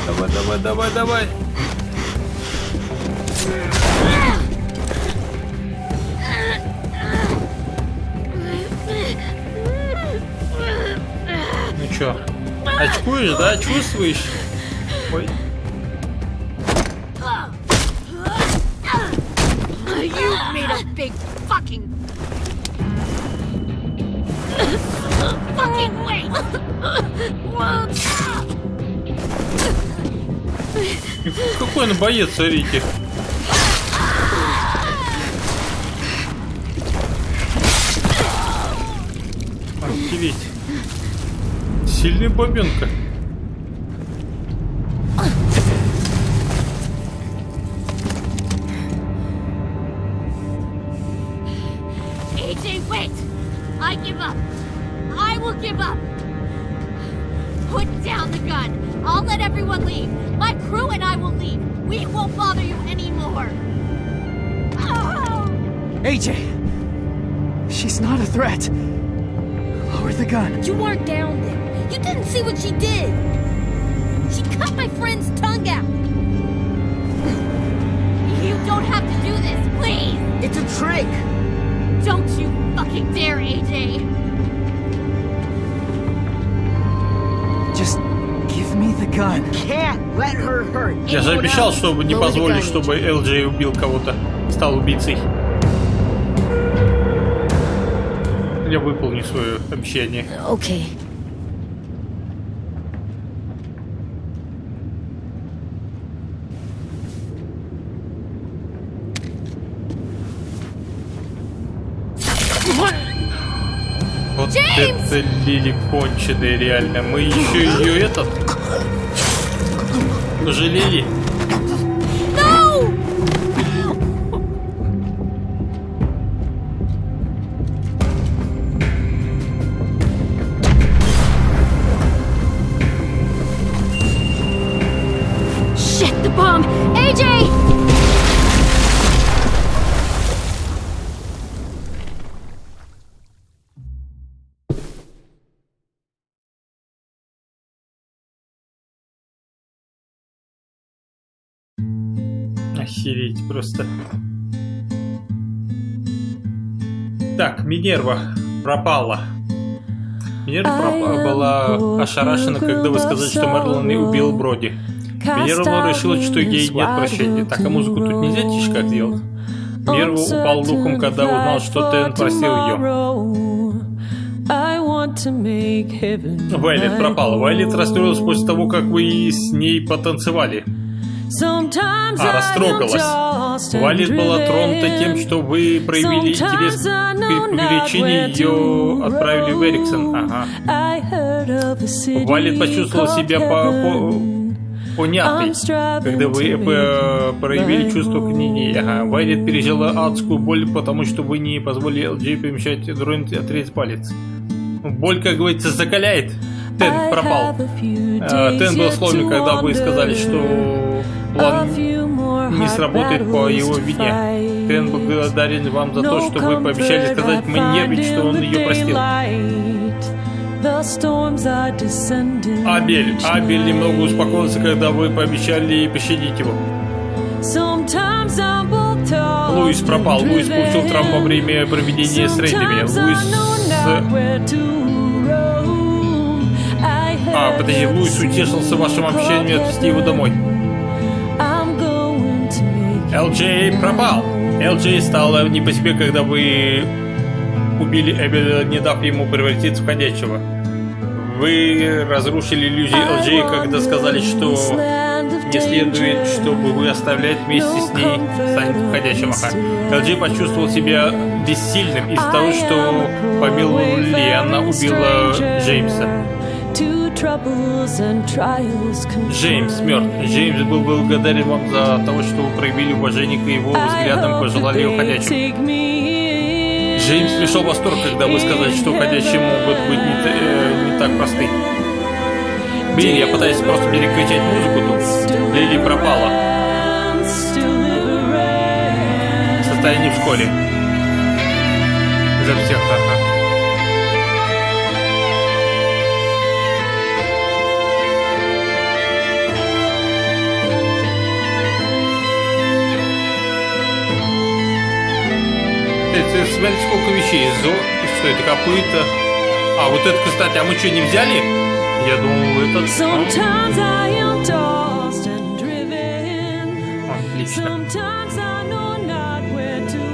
Давай, давай, давай, давай. Ну чё, очкуешь, да? Чувствуешь? Ой. You made a big fucking wait. Какой он боец, смотрите. Охереть. Сильный бабенка. AJ, wait! I give up. I will give up. Put down the gun. I'll let everyone leave. My crew and I will leave. We won't bother you anymore. Oh. AJ! She's not a threat. Lower the gun. You weren't down there. You didn't see what she did. She cut my friend's tongue out. You don't have to do this, please. It's a trick. Don't you fucking dare, AJ. Just give me the gun. Can't let her hurt. Я же обещал, чтобы не позволить, чтобы LJ убил кого-то, стал убийцей. Я выполню свое обещание. Okay. Вот это Лили конченая, реально. Мы еще ее этот пожалели. Shit, the bomb! AJ! Охереть просто. Так, Минерва пропала. Минерва была ошарашена, когда вы сказали, что Мерлон и убил Броди. Минерва решила, что ей нет прощения. Так, а музыку тут нельзя тише как делать? Минерва упал духом, когда узнал, что Тен просил ее. Вайлет пропала. Вайлет расстроилась после того, как вы с ней потанцевали. Растрогалась. Вайлет была тронута тем, что вы проявили интерес к привлечению, ее отправили в Эриксон. Ага. Вайлет почувствовала себя понятной, когда вы проявили чувство к ней. Ага. Вайлет пережила адскую боль, потому что вы не позволили LJ помешать дроне отрезать палец. Боль, как говорится, закаляет. Тен пропал. Тен был сломлен, когда вы сказали, что план не сработает по его вине. Тен благодарен вам за то, что вы пообещали сказать мне, ведь что он ее простил. Абель немного успокоился, когда вы пообещали пощадить его. Луис пропал. Луис получил травму во время проведения с рейдами. Луис утешился вашим обещанием отвезти его домой. LJ пропал. LJ стал не по себе, когда вы убили Эбеля, не дав ему превратиться в ходячего. Вы разрушили иллюзии LJ, когда сказали, что не следует, чтобы вы оставлять вместе с ней станет входящим. LJ почувствовал себя бессильным из-за того, что помиловали, она убила Джеймса. Джеймс мертв. Джеймс был благодарен вам за то, что вы проявили уважение к его взглядам, пожелали уходящим. Джеймс пришел в восторг, когда вы сказали, что уходящие могут быть не так просты. Блин, я пытаюсь просто переключать музыку тут. Лили пропала. Состояние в школе. За всех, ага. Смотрите, сколько вещей. Что это, копыта? А, вот это, кстати, а мы что, не взяли? Я думал, этот... Отлично.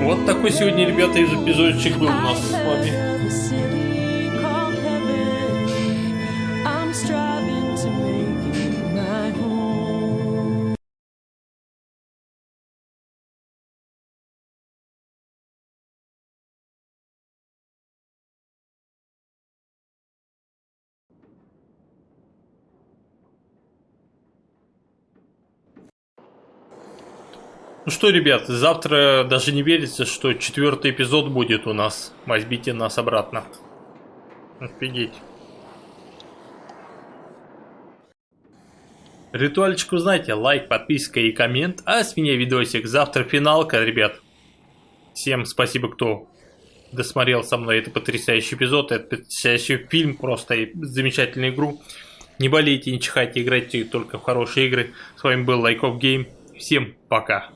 Вот такой сегодня, ребята, из эпизодчик был у нас с вами. Ну что, ребят, завтра даже не верится, что 4-й эпизод будет у нас. Возьмите нас обратно. Офигеть. Ритуальчик, вы знаете, лайк, подписка и коммент. А с меня видосик. Завтра финалка, ребят. Всем спасибо, кто досмотрел со мной этот потрясающий эпизод. Это потрясающий фильм, просто и замечательную игру. Не болейте, не чихайте, играйте только в хорошие игры. С вами был Laykov Game. Всем пока.